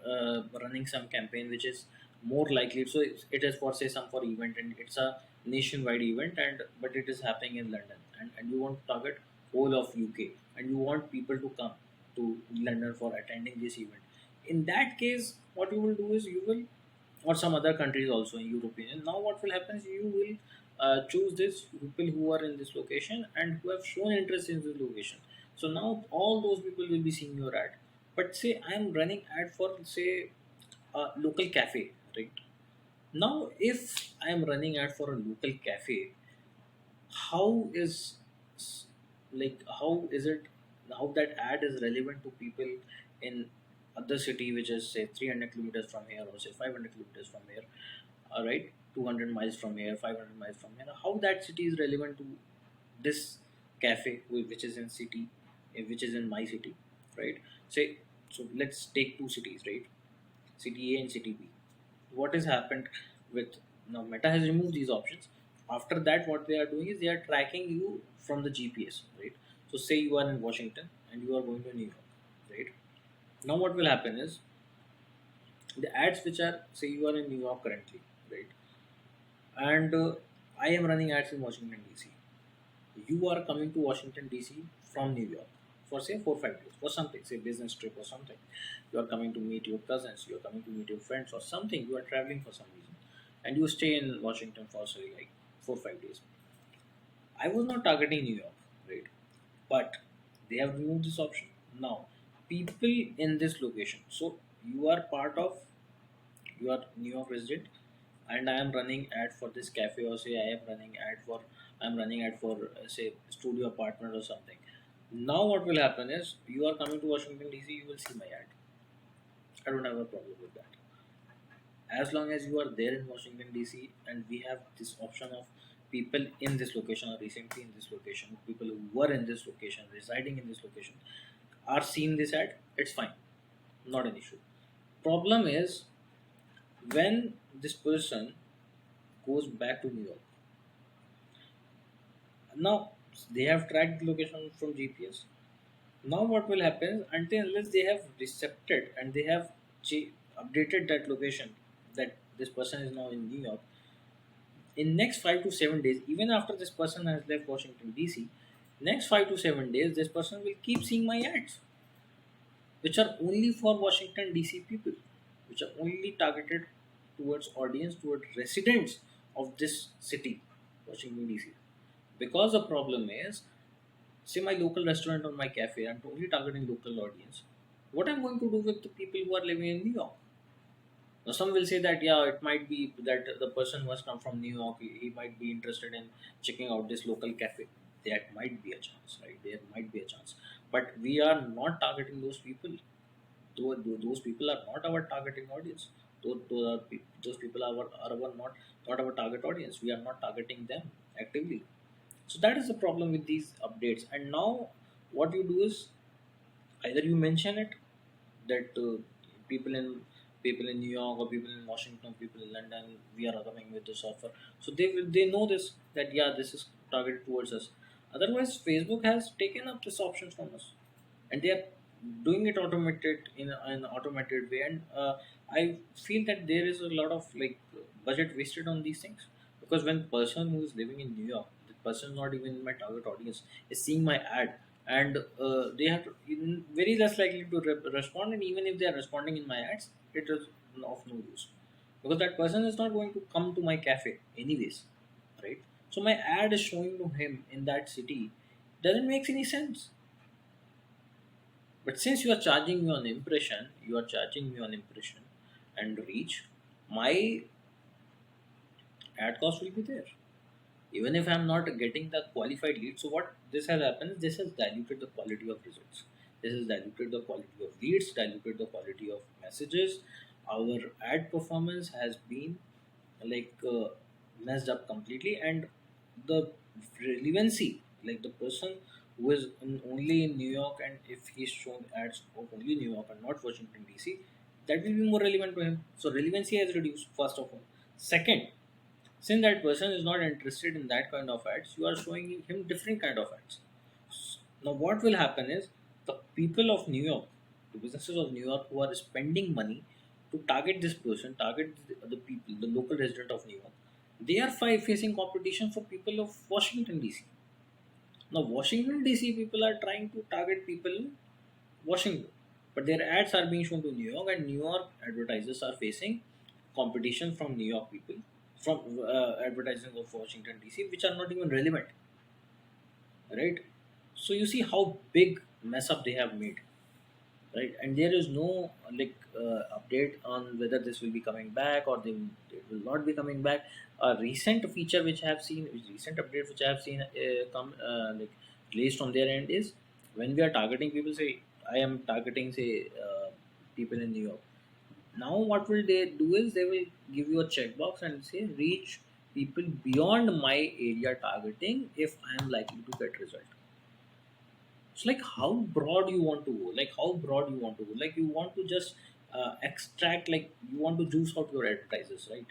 S1: running some campaign which is more likely, so it is for say some for event, and it's a nationwide event, and but it is happening in London, and you want to target whole of UK, and you want people to come to London for attending this event. In that case, what you will do is you will, or some other countries also in European. Now what will happen is you will choose this people who are in this location and who have shown interest in this location. So now all those people will be seeing your ad. But say I am running ad for say a local cafe, right? Now if I am running ad for a local cafe, how is how is it, how that ad is relevant to people in other city which is say 300 kilometers from here, or say 500 kilometers from here, all right, 200 miles from here, 500 miles from here, how that city is relevant to this cafe which is in city, which is in my city, right? Say, so let's take two cities, right? City A and city B. What has happened with, now Meta has removed these options. After that, what they are doing is they are tracking you from the GPS, right? So say you are in Washington and you are going to New York, right? Now what will happen is the ads which are, say you are in New York currently, right? And I am running ads in Washington DC. You are coming to Washington DC from New York for say 4 5 days for something, say business trip or something. You are coming to meet your cousins, you are coming to meet your friends or something. You are traveling for some reason, and you stay in Washington for say like 4 5 days. I was not targeting New York, right? But they have removed this option now. People in this location. So you are part of, you are New York resident, and I am running ad for this cafe, or say I am running ad for say studio apartment or something. Now what will happen is you are coming to Washington DC, you will see my ad. I don't have a problem with that. As long as you are there in Washington DC, and we have this option of people in this location or recently in this location, people who were in this location, residing in this location, are seeing this ad, it's fine, not an issue. Problem is when this person goes back to New York. Now they have tracked the location from GPS. Now what will happen until unless they have recepted and they have updated that location, that this person is now in New York, in next 5 to 7 days, even after this person has left Washington DC, next 5 to 7 days, this person will keep seeing my ads, which are only for Washington DC people, which are only targeted towards audience, towards residents of this city, Washington DC. Because the problem is, say my local restaurant or my cafe, I'm totally targeting local audience. What I'm going to do with the people who are living in New York? Now, some will say that yeah, it might be that the person must come from New York. He might be interested in checking out this local cafe. That might be a chance, right? There might be a chance, but we are not targeting those people. Those people are not our targeting audience. Those people are our not our target audience. We are not targeting them actively. So that is the problem with these updates. And now what you do is either you mention it that people in people in New York or people in Washington, people in London, we are coming with this offer. So they know this, that yeah, this is targeted towards us. Otherwise, Facebook has taken up this option from us, and they are doing it automated in an automated way. And I feel that there is a lot of like budget wasted on these things, because when person who is living in New York, the person not even in my target audience, is seeing my ad, and they have very less likely to respond, and even if they are responding in my ads, it is of no use, because that person is not going to come to my cafe anyways, right? So my ad is showing to him in that city, doesn't make any sense. But since you are charging me on impression and reach, my ad cost will be there. Even if I'm not getting the qualified lead. So what this has happened, this has diluted the quality of results. This has diluted the quality of leads, diluted the quality of messages. Our ad performance has been like messed up completely, and the relevancy, like the person who is only in New York, and if he's shown ads of only New York and not Washington DC, that will be more relevant to him. So relevancy has reduced, first of all. Second, since that person is not interested in that kind of ads, you are showing him different kind of ads. Now what will happen is The people of New York, the businesses of New York who are spending money to target this person, target the people, the local resident of New York, they are facing competition for people of Washington DC. Now, Washington DC people are trying to target people in Washington, but their ads are being shown to New York, and New York advertisers are facing competition from New York people, from advertising of Washington DC, which are not even relevant, right? So you see how big mess up they have made, right? And there is no update on whether this will be coming back or they will not be coming back. A recent feature which I have seen, recent update which I have seen come released from their end is when we are targeting people. Say I am targeting say people in New York. Now what will they do is they will give you a checkbox and say reach people beyond my area targeting if I am likely to get result. It's like how broad you want to go, like how broad you want to go, like you want to just extract, like you want to juice out your advertisers, right?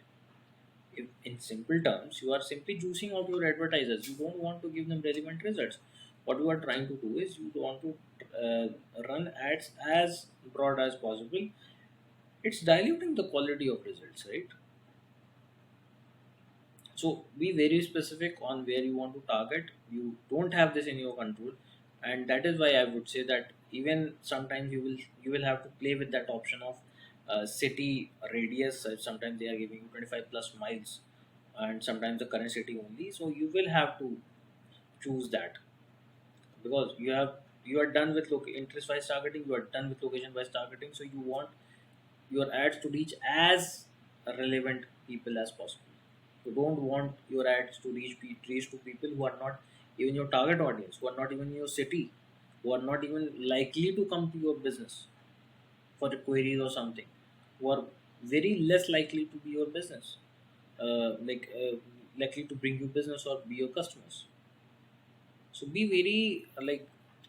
S1: If in simple terms you are simply juicing out your advertisers, you don't want to give them relevant results. What you are trying to do is you want to run ads as broad as possible. It's diluting the quality of results, right? So be very specific on where you want to target. You don't have this in your control, and that is why I would say that even sometimes you will have to play with that option of city radius. Sometimes they are giving you 25 plus miles, and sometimes the current city only. So you will have to choose that because you are done with interest wise targeting. You are done with location wise targeting. So you want your ads to reach as relevant people as possible. You don't want your ads to reach to people who are not even your target audience, who are not even in your city, who are not even likely to come to your business for the queries or something, who are very less likely to be your business, likely to bring you business or be your customers. So be very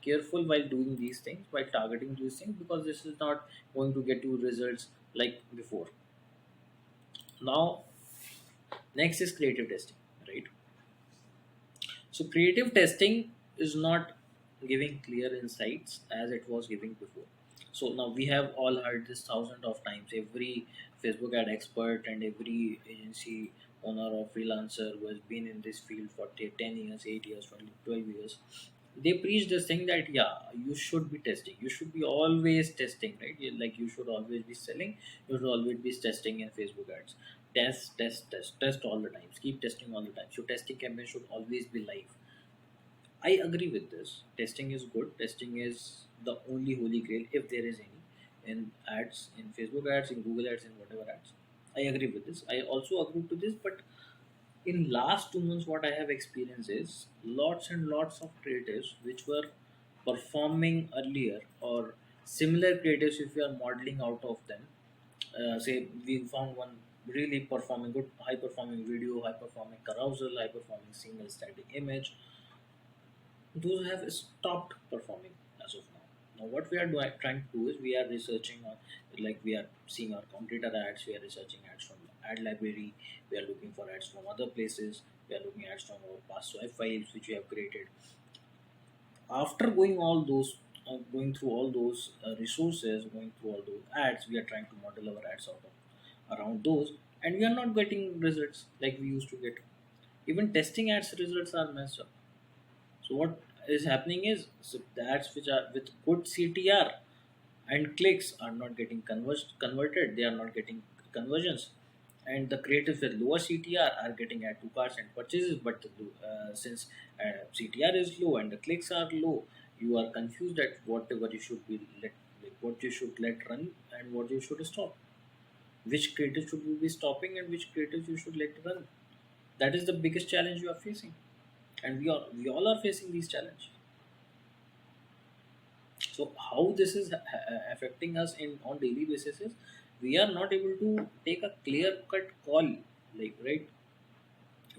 S1: careful while doing these things, while targeting these things, because this is not going to get you results like before. Now, next is creative testing, right? So creative testing is not giving clear insights as it was giving before. So now we have all heard this thousands of times. Every Facebook ad expert and every agency owner or freelancer who has been in this field for 10 years, 8 years, 12 years, they preach this thing that yeah, you should be testing. You should be always testing, right? Like you should always be selling. You should always be testing in Facebook ads. Test all the times. Keep testing all the time. Your testing campaign should always be live. I agree with this. Testing is good. Testing is the only holy grail if there is any in ads, in Facebook ads, in Google ads, in whatever ads. I agree with this. I also agree to this, but in last 2 months what I have experienced is lots and lots of creatives which were performing earlier or similar creatives if we are modeling out of them. Say we found one really performing good, high performing video, high performing carousel, high performing single static image. Those have stopped performing as of now. Now what we are trying to do is we are researching on, like we are seeing our competitor ads, we are researching ads from ad library, we are looking for ads from other places, we are looking ads from our past swipe files which we have created. After going all those going through all those resources, going through all those ads, we are trying to model our ads out of around those, and we are not getting results like we used to get. Even testing ads results are messed up. So what is happening is, so the ads which are with good CTR and clicks are not getting converted. They are not getting conversions, and the creatives with lower CTR are getting add to carts and purchases. But since CTR is low and the clicks are low, you are confused at whatever you should be like what you should let run and what you should stop. Which creative should you be stopping and which creative you should let run? That is the biggest challenge you are facing, and we all are facing these challenges. So how this is affecting us in on daily basis is we are not able to take a clear cut call, like, right?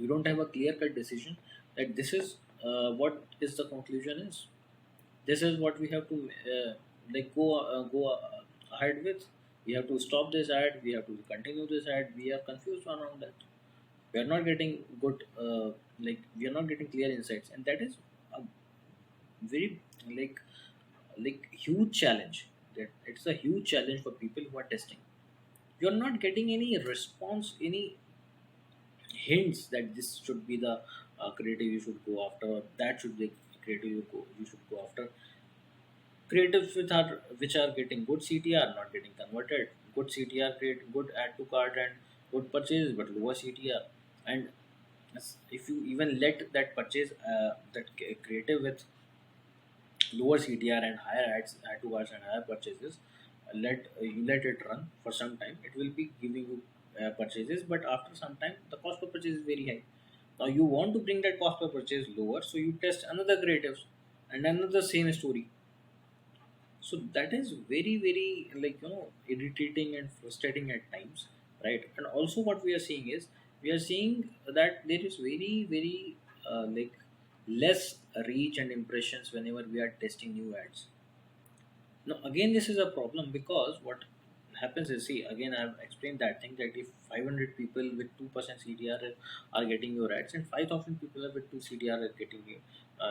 S1: We don't have a clear cut decision that this is what is the conclusion is, this is what we have to go ahead with. We have to stop this ad, we have to continue this ad. We are confused around that. We are not getting good we are not getting clear insights, and that is a very like like huge challenge. That it's a huge challenge for people who are testing. You're not getting any response, any hints that this should be the creative you should go after, or that should be creative you should go after. Creatives which are getting good CTR not getting converted. Good CTR create good add to cart and good purchase, but lower CTR. And if you even let that purchase, creative with lower CTR and higher add to carts and higher purchases, you let it run for some time. It will be giving you purchases, but after some time, the cost per purchase is very high. Now you want to bring that cost per purchase lower, so you test another creatives and another same story. So that is very very, like, irritating and frustrating at times, right? And also what we are seeing is, we are seeing that there is very very like less reach and impressions whenever we are testing new ads. Now again, this is a problem, because what happens is, see, again I have explained that thing, that if 500 people with 2% CTR are getting your ads, and 5,000 people with 2 CTR are getting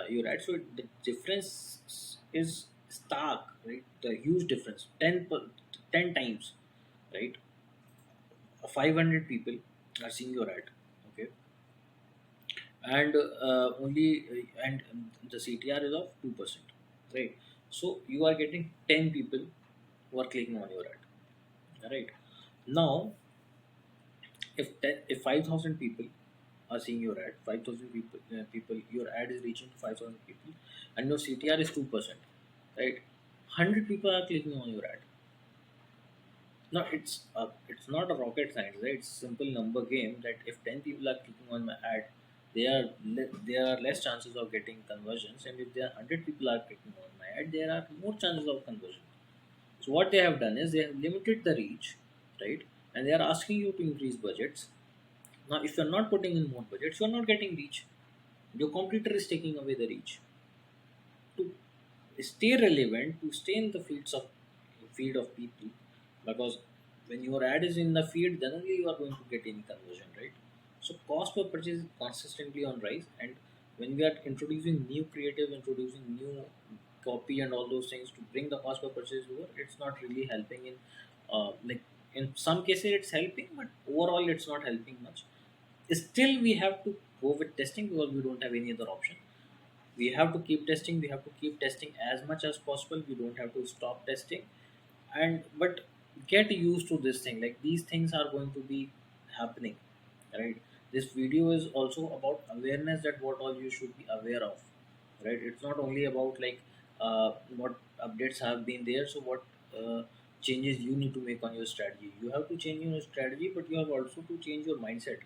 S1: your ads, so the difference is stark, right? The huge difference, 10 times, right? 500 people are seeing your ad, okay, and the CTR is of 2%, right? So you are getting 10 people who are clicking on your ad, right? Now if 5,000 people are seeing your ad, 5,000 people, your ad is reaching to 5,000 people, and your CTR is 2%, right? 100 people are clicking on your ad. Now it's not a rocket science, right? It's a simple number game, that if 10 people are clicking on my ad, there are less chances of getting conversions, and if there are 100 people are clicking on my ad, there are more chances of conversion. So what they have done is, they have limited the reach, right? And they are asking you to increase budgets. Now, if you're not putting in more budgets, you're not getting reach. Your competitor is taking away the reach. To stay relevant, to stay in the field of people, because when your ad is in the field, then only you are going to get any conversion, right? So cost per purchase is consistently on rise, and when we are introducing new creative, introducing new copy and all those things to bring the cost per purchase lower, it's not really helping in, like, in some cases it's helping, but overall it's not helping much. Still we have to go with testing, because we don't have any other option. We have to keep testing, we have to keep testing as much as possible, we don't have to stop testing. And but get used to this thing, like these things are going to be happening, right? This video is also about awareness, that what all you should be aware of, right? It's not only about, like, what updates have been there, so what changes you need to make on your strategy. You have to change your strategy, but you have also to change your mindset,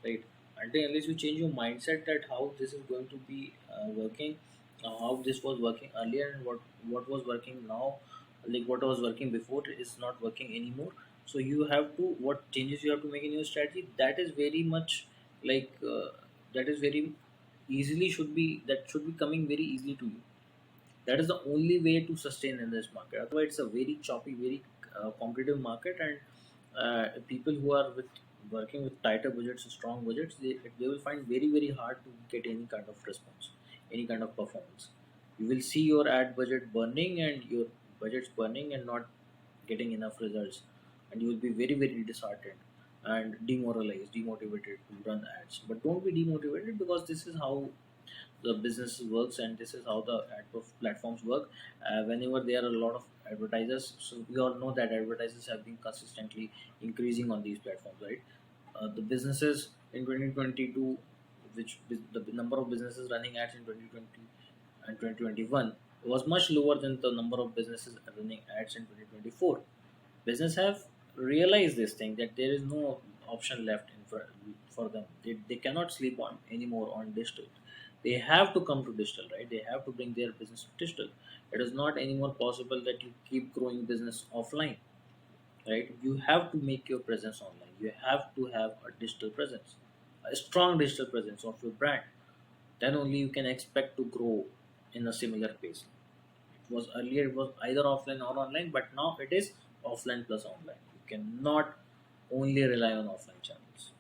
S1: right? Until unless you change your mindset, that how this is going to be working, how this was working earlier, and what was working now, like what was working before is not working anymore. So you have to, what changes you have to make in your strategy, that is very much, like, that is very easily should be, that should be coming very easily to you. That is the only way to sustain in this market. Otherwise it's a very choppy, very competitive market, and people who are with working with tighter budgets, strong budgets, they will find very very hard to get any kind of response, any kind of performance. You will see your ad budget burning, and your budgets burning, and not getting enough results, and you will be very very disheartened and demoralized, demotivated to run ads. But don't be demotivated, because this is how the business works, and this is how the platforms work. Whenever there are a lot of advertisers, so we all know that advertisers have been consistently increasing on these platforms, right? The businesses in 2022, the number of businesses running ads in 2020 and 2021 was much lower than the number of businesses running ads in 2024. Business have realized this thing, that there is no option left for them. They cannot sleep on anymore on digital. They have to come to digital, right? They have to bring their business to digital. It is not anymore possible that you keep growing business offline, right? You have to make your presence online. You have to have a digital presence, a strong digital presence of your brand. Then only you can expect to grow in a similar pace. It was earlier, it was either offline or online, but now it is offline plus online. You cannot only rely on offline channels.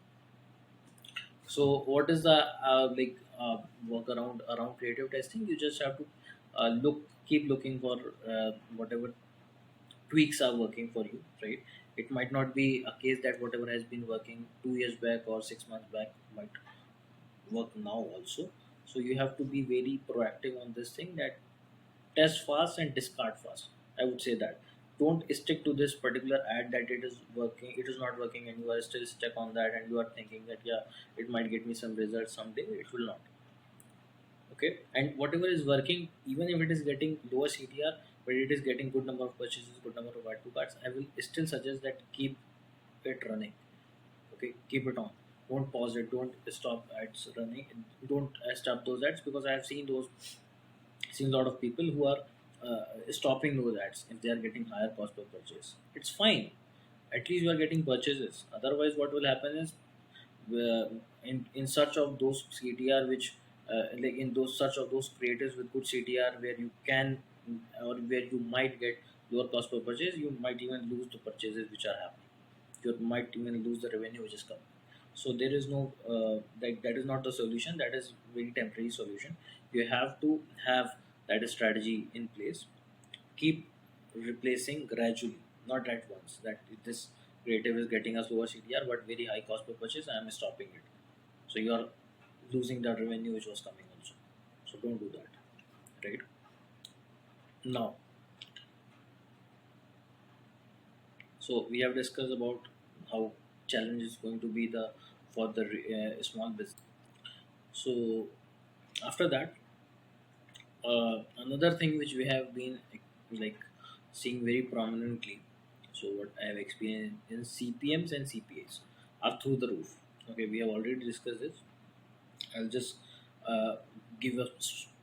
S1: So what is the work around creative testing? You just have to look keep looking for whatever tweaks are working for you, right? It might not be a case that whatever has been working 2 years back or 6 months back might work now also. So you have to be very proactive on this thing, that test fast and discard fast. I would say that don't stick to this particular ad that it is working, it is not working, and you are still stuck on that, and you are thinking that yeah, it might get me some results someday. It will not. Okay, and whatever is working, even if it is getting lower CTR, but it is getting good number of purchases, good number of add to cards, I will still suggest that keep it running. Okay, keep it on. Don't pause it, don't stop ads running, don't stop those ads, because I have seen a lot of people who are stopping those ads if they are getting higher cost per purchase. It's fine, at least you are getting purchases. Otherwise what will happen is, in search of those CTR which like in those search of those creators with good CTR, where you can or where you might get lower cost per purchase, you might even lose the purchases which are happening. You might even lose the revenue which is coming. So there is no that is not the solution. That is very temporary solution. You have to have that strategy in place. Keep replacing gradually, not at once. That this creative is getting us lower CTR but very high cost per purchase, I am stopping it. So you are losing that revenue which was coming also. So don't do that, right? Now, so we have discussed about how challenge is going to be the for the small business. So after that, another thing which we have been like seeing very prominently, so what I have experienced in CPMs and CPAs are through the roof. Okay, we have already discussed this. I'll just give a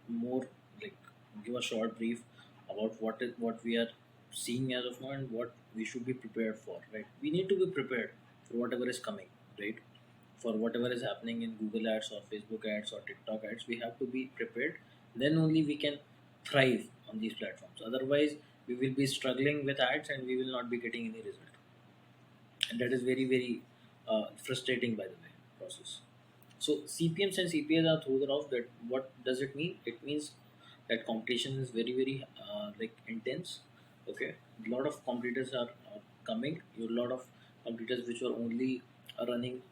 S1: more like give a short brief about what we are seeing as of now and what we should be prepared for. Right, we need to be prepared for whatever is coming. Right, for whatever is happening in Google Ads or Facebook Ads or TikTok Ads, we have to be prepared. Then only we can thrive on these platforms. Otherwise, we will be struggling with ads and we will not be getting any result. And that is very very frustrating, by the way, process. So CPMs and CPAs are through the roof. That what does it mean? It means that competition is very very like intense. Okay, a lot of competitors are coming. A lot of competitors which were only running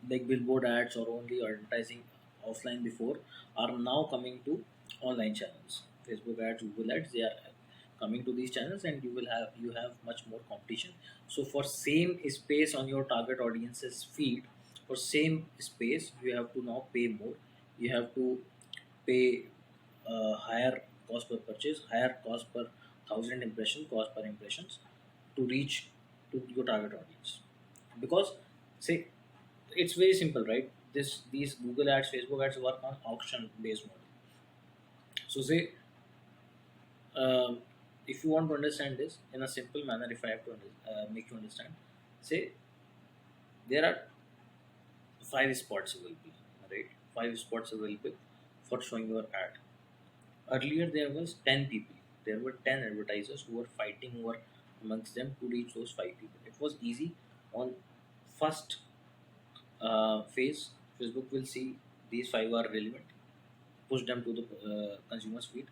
S1: like billboard ads or only advertising offline before are now coming to online channels. Facebook ads, Google ads, they are coming to these channels, and you have much more competition. So for same space on your target audience's feed, for same space you have to now pay more. You have to pay higher cost per purchase, higher cost per thousand impression, cost per impressions, to reach to your target audience. Because say, it's very simple, right? These Google ads, Facebook ads work on auction based model. So say, if you want to understand this in a simple manner, if I have to make you understand, say there are five spots available, right? Five spots available for showing your ad. Earlier there was 10 people. There were 10 advertisers who were fighting over amongst them to reach those five people. It was easy. On first phase, Facebook will see these five are relevant, push them to the consumer's feed.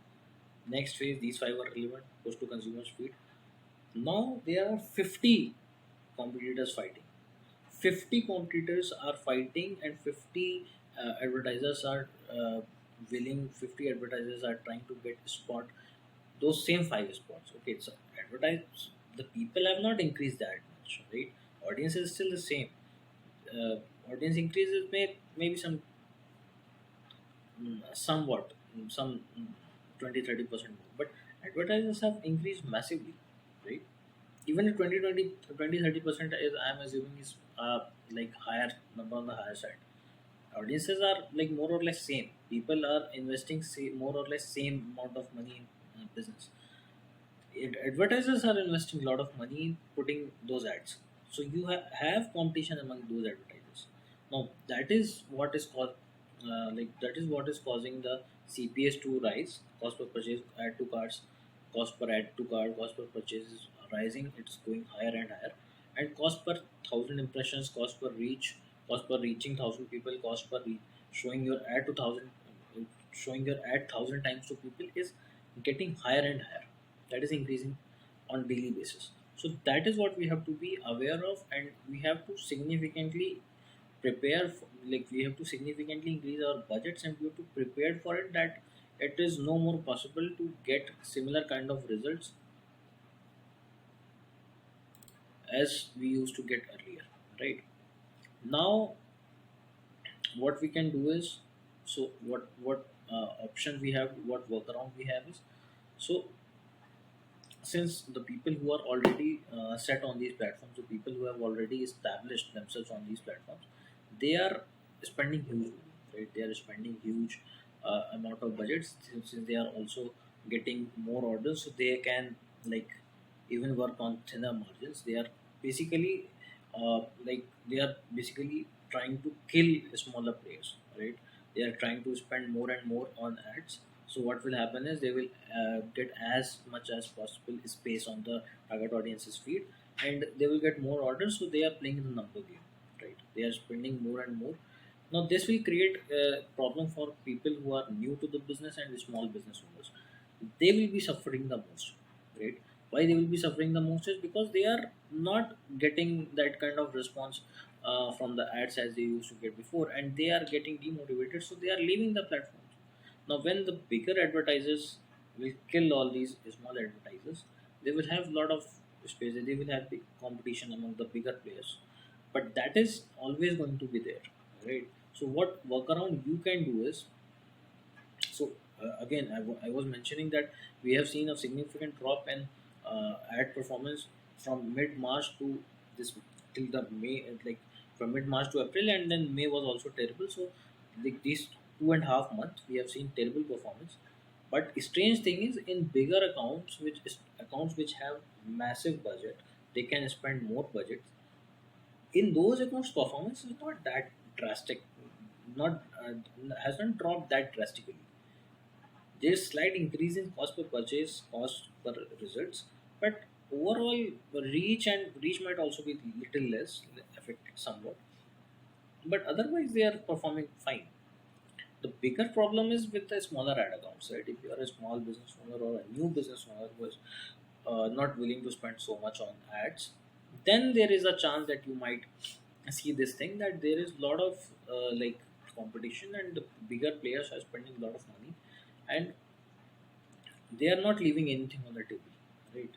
S1: Next phase, these five are relevant, push to consumer's feed. Now there are 50 competitors fighting. 50 competitors are fighting, and 50 advertisers are willing. 50 advertisers are trying to get spot those same five spots. Okay, so advertise, the people have not increased that much, right? Audience is still the same. Uh, Audience increases maybe somewhat, some 20-30% more, but advertisers have increased massively, right? Even if 20-30% is, I'm assuming, is like higher number on the higher side. Audiences are like more or less same. People are investing more or less same amount of money in business. Advertisers are investing a lot of money in putting those ads. So you have competition among those advertisers. Now that is what is called that is what is causing the CPS to rise. Cost per purchase, add to cards, cost per add to card, cost per purchase is rising. It's going higher and higher, and cost per thousand impressions, cost per reach, cost per reaching thousand people, cost per showing your ad to thousand showing your ad 1,000 times to people is getting higher and higher. That is increasing on daily basis. So that is what we have to be aware of, and we have to significantly prepare for, like we have to significantly increase our budgets, and we have to prepare for it, that it is no more possible to get similar kind of results as we used to get earlier, right? Now what we can do is, so what option we have, what workaround we have is, so since the people who are already set on these platforms, the people who have already established themselves on these platforms, they are spending huge money, right? They are spending huge amount of budgets, since they are also getting more orders, so they can, like, even work on thinner margins. They are basically they are basically trying to kill smaller players, right? They are trying to spend more and more on ads. So what will happen is they will get as much as possible space on the target audience's feed, and they will get more orders. So they are playing the number game, right? They are spending more and more. Now this will create a problem for people who are new to the business and the small business owners. They will be suffering the most, right? Why they will be suffering the most is because they are not getting that kind of response from the ads as they used to get before, and they are getting demotivated, so they are leaving the platforms. Now when the bigger advertisers will kill all these small advertisers, they will have lot of space, they will have big competition among the bigger players, but that is always going to be there, right? So what workaround you can do is, so again, I was mentioning that we have seen a significant drop in ad performance from mid March to this, till the May, like from mid March to April, and then May was also terrible. So like these 2.5 months, we have seen terrible performance. But strange thing is, in bigger accounts, which is accounts which have massive budget, they can spend more budget. In those accounts, performance is not that drastic, not has not dropped that drastically. There is slight increase in cost per purchase, cost per results, but overall reach might also be little less affected somewhat, but otherwise they are performing fine. The bigger problem is with the smaller ad accounts, right? If you are a small business owner or a new business owner who is not willing to spend so much on ads, then there is a chance that you might see this thing, that there is a lot of competition, and the bigger players are spending a lot of money, and they are not leaving anything on the table, right?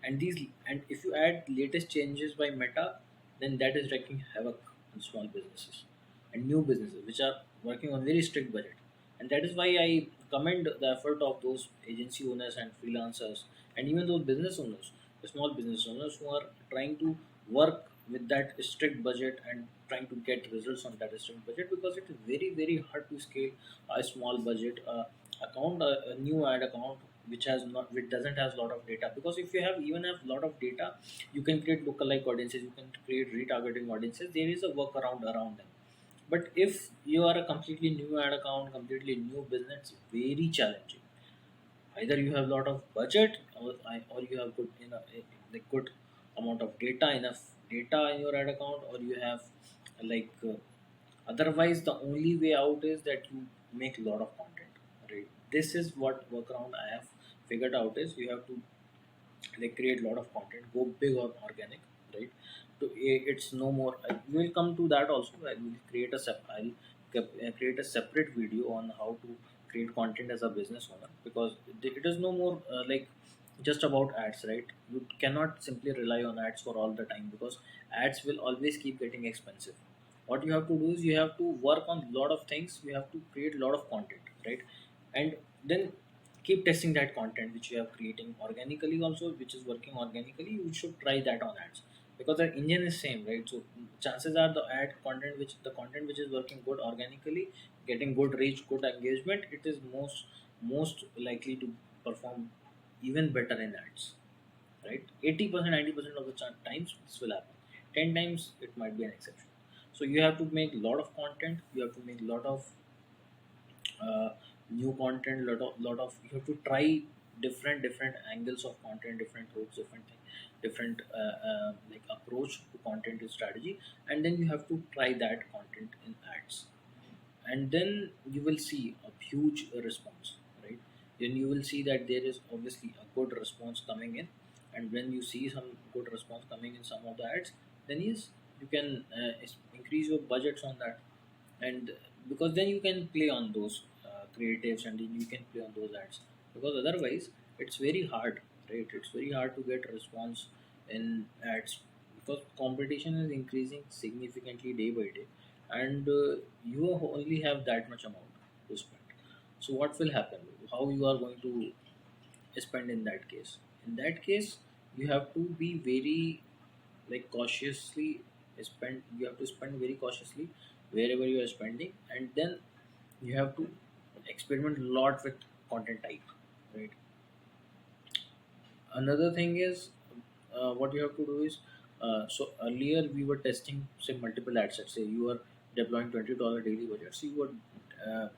S1: And if you add latest changes by Meta, then that is wreaking havoc on small businesses and new businesses which are working on very strict budget. And that is why I commend the effort of those agency owners and freelancers, and even those business owners, the small business owners who are trying to work with that strict budget and trying to get results on that strict budget, because it is very very hard to scale a small budget account, a new ad account which has not, which doesn't have a lot of data. Because if you have even have a lot of data, you can create lookalike audiences, you can create retargeting audiences, there is a workaround around them. But if you are a completely new ad account, completely new business, it's very challenging. Either you have a lot of budget, or you have good, like good amount of data, enough data in your ad account, or you have like otherwise the only way out is that you make a lot of content, right? This is what workaround I have figured out is, you have to like create a lot of content, go big or organic, right? To it's no more, we will come to that also. I will create a create a separate video on how to create content as a business owner, because it is no more just about ads, right? You cannot simply rely on ads for all the time, because ads will always keep getting expensive. What you have to do is, you have to work on a lot of things, you have to create a lot of content, right? And then keep testing that content which you are creating organically also, which is working organically, you should try that on ads, because the engine is same, right? So chances are the ad content, which the content which is working good organically, getting good reach, good engagement, it is most likely to perform even better in ads, right? 80% 90% of the times this will happen. 10 times it might be an exception. So you have to make a lot of content, you have to make a lot of uh, new content, lot of you have to try different angles of content, different routes, different thing, different like approach to content strategy, and then you have to try that content in ads, and then you will see a huge response, right? Then you will see that there is obviously a good response coming in, and when you see some good response coming in some of the ads, then yes, you can increase your budgets on that, and because then you can play on those creatives, and then you can play on those ads, because otherwise it's very hard, right? It's very hard to get response in ads, because competition is increasing significantly day by day, and you only have that much amount to spend. So what will happen, how you are going to spend in that case? In that case, you have to be very like cautiously spend, you have to spend very cautiously wherever you are spending, and then you have to experiment a lot with content type, right? Another thing is, what you have to do is, so earlier we were testing say multiple ad sets. Say you are deploying $20 daily budget, so you were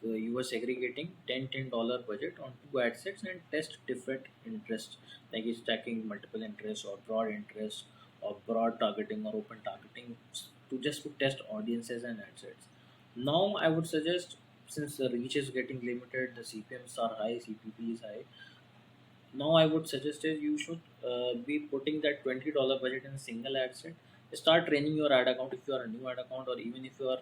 S1: you were segregating $10 budget on two ad sets and test different interests, like it's tracking multiple interests or broad interests or broad targeting or open targeting, to just to test audiences and ad sets. Now I would suggest, since the reach is getting limited, the CPMs are high, CPP is high, now I would suggest is you should be putting that $20 budget in a single ad set. Start training your ad account if you are a new ad account, or even if you are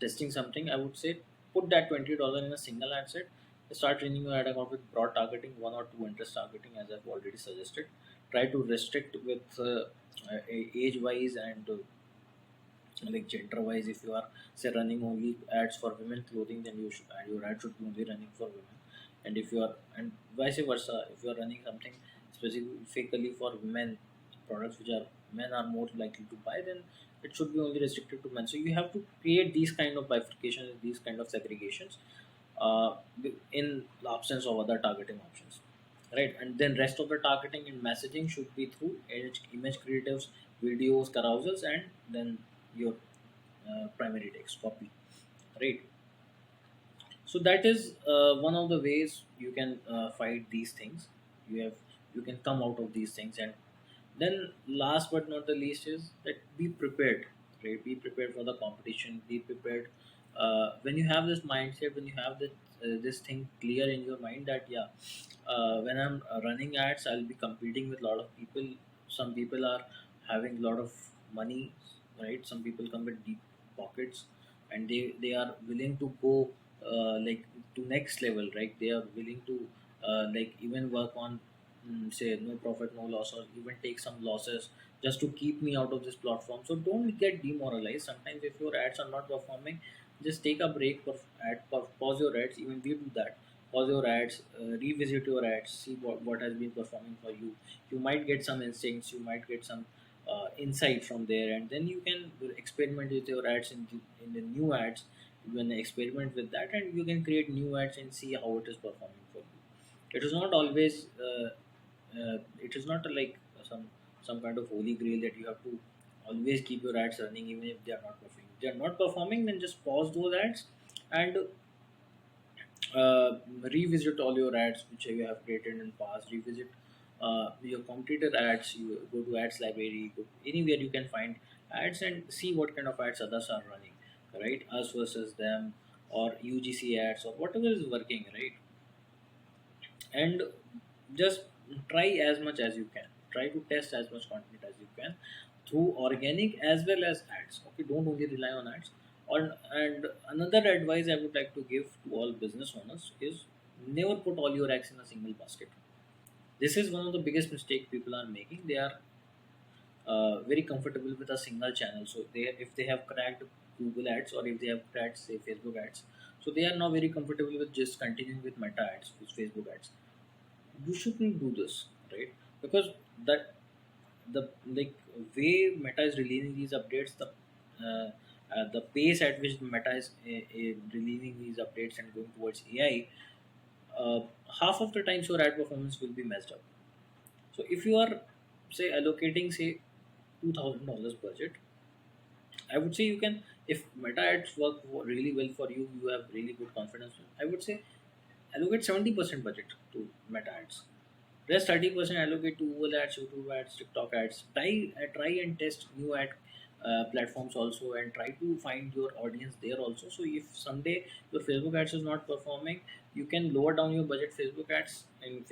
S1: testing something. I would say put that $20 in a single ad set. Start training your ad account with broad targeting, one or two interest targeting, as I've already suggested. Try to restrict with age wise and like gender wise. If you are say running only ads for women clothing, then you should, your ad should be only running for women. And if you are, and vice versa, if you are running something specifically for men, products which are men are more likely to buy, then it should be only restricted to men. So you have to create these kind of bifurcations, these kind of segregations, uh, in the absence of other targeting options, right? And then rest of the targeting and messaging should be through image creatives, videos, carousels, and then your primary text copy, right? So that is one of the ways you can fight these things. You can come out of these things. And then last but not the least is that be prepared, right? Be prepared for the competition, be prepared when you have this mindset, when you have this thing clear in your mind that yeah, when I'm running ads, I'll be competing with a lot of people. Some people are having a lot of money, right? Some people come with deep pockets, and they are willing to go like to next level, right? They are willing to like even work on say no profit no loss, or even take some losses just to keep me out of this platform. So don't get demoralized. Sometimes if your ads are not performing, just take a break for pause your ads. Even we do that. Pause your ads, revisit your ads, see what has been performing for you. You might get some instincts, you might get some insight from there, and then you can experiment with your ads in the new ads. You can experiment with that, and you can create new ads and see how it is performing for you. It is not always it is not like some kind of holy grail that you have to always keep your ads running even if they are not performing. If they are not performing, then just pause those ads and revisit all your ads which you have created in past. Revisit your competitor ads. You go to ads library, go anywhere you can find ads and see what kind of ads others are running, right? Us versus them, or UGC ads, or whatever is working, right? And just try as much as you can. Try to test as much content as you can through organic as well as ads. Okay, don't only rely on ads. And another advice I would like to give to all business owners is never put all your eggs in a single basket. This is one of the biggest mistake people are making. They are very comfortable with a single channel. So they, if they have cracked Google ads, or if they have cracked say Facebook ads, so they are now very comfortable with just continuing with Meta ads, with Facebook ads. You shouldn't do this, right? Because that the like way Meta is releasing these updates, the pace at which Meta is releasing these updates and going towards AI, half of the times your ad performance will be messed up. So if you are say allocating say $2,000 budget, I would say you can, if Meta ads work really well for you, you have really good confidence. I would say allocate 70% budget to Meta ads. Rest 30% allocate to Google ads, YouTube ads, TikTok ads. Try and test new ad platforms also, and try to find your audience there also. So if someday your Facebook ads is not performing, you can lower down your budget Facebook ads and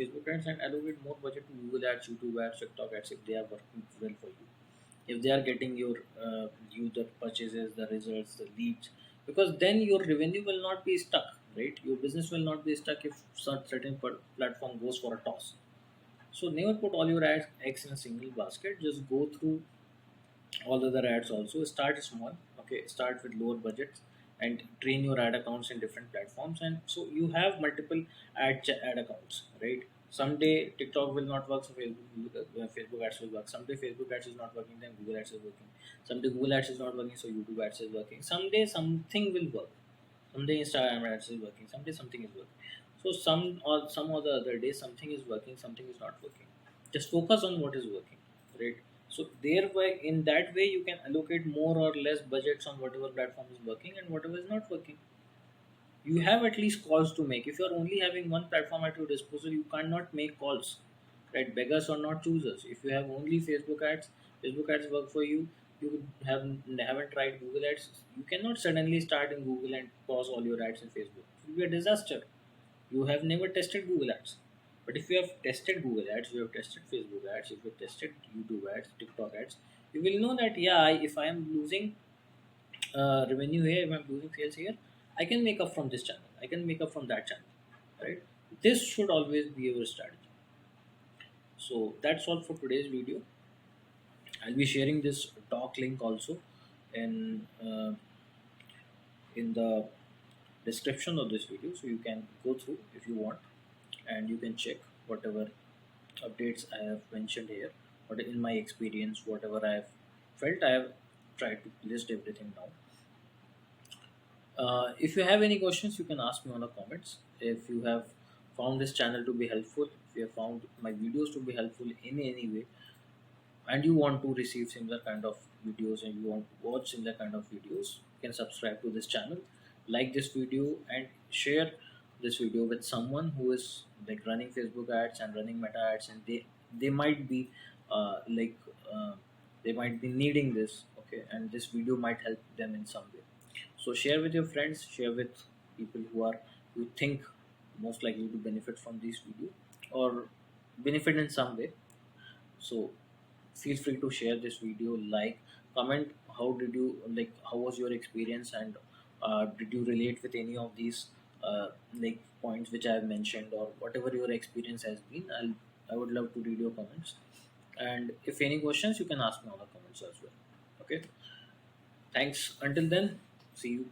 S1: allocate more budget to Google ads, YouTube ads, TikTok ads if they are working well for you, if they are getting your the purchases, the results, the leads, because then your revenue will not be stuck, right? Your business will not be stuck if certain platform goes for a toss. So never put all your eggs in a single basket. Just go through all the other ads also. Start small, okay? Start with lower budgets and train your ad accounts in different platforms. And so you have multiple ad accounts, right? Someday TikTok will not work, so Facebook ads will work. Someday Facebook ads is not working, then Google ads is working. Someday Google ads is not working, so YouTube ads is working. Someday something will work. Someday Instagram ads is working. Someday something is working. So some or the other day something is working, something is not working. Just focus on what is working, right? So thereby, in that way, you can allocate more or less budgets on whatever platform is working and whatever is not working. You have at least calls to make. If you are only having one platform at your disposal, you cannot make calls, right? Beggars are not choosers. If you have only Facebook ads work for you. You haven't tried Google ads. You cannot suddenly start in Google and pause all your ads in Facebook. It will be a disaster. You have never tested Google ads. But if you have tested Google ads, you have tested Facebook ads, if you have tested YouTube ads, TikTok ads, you will know that, yeah, if I am losing revenue here, if I'm losing sales here, I can make up from this channel. I can make up from that channel, right? This should always be your strategy. So that's all for today's video. I'll be sharing this doc link also in the description of this video, so you can go through if you want, and you can check whatever updates I have mentioned here. But in my experience, whatever I have felt, I have tried to list everything down. If you have any questions, you can ask me on the comments. If you have found this channel to be helpful, if you have found my videos to be helpful in any way, and you want to receive similar kind of videos and you want to watch similar kind of videos, you can subscribe to this channel, like this video, and share this video with someone who is like running Facebook ads and running Meta ads, and they might be like they might be needing this, okay? And this video might help them in some way. So share with your friends, share with people who think most likely to benefit from this video or benefit in some way. So feel free to share this video, like, comment, how did you like, how was your experience, and did you relate with any of these like points which I have mentioned, or whatever your experience has been. I would love to read your comments, and if any questions, you can ask me on the comments as well. Okay, thanks. Until then, see you.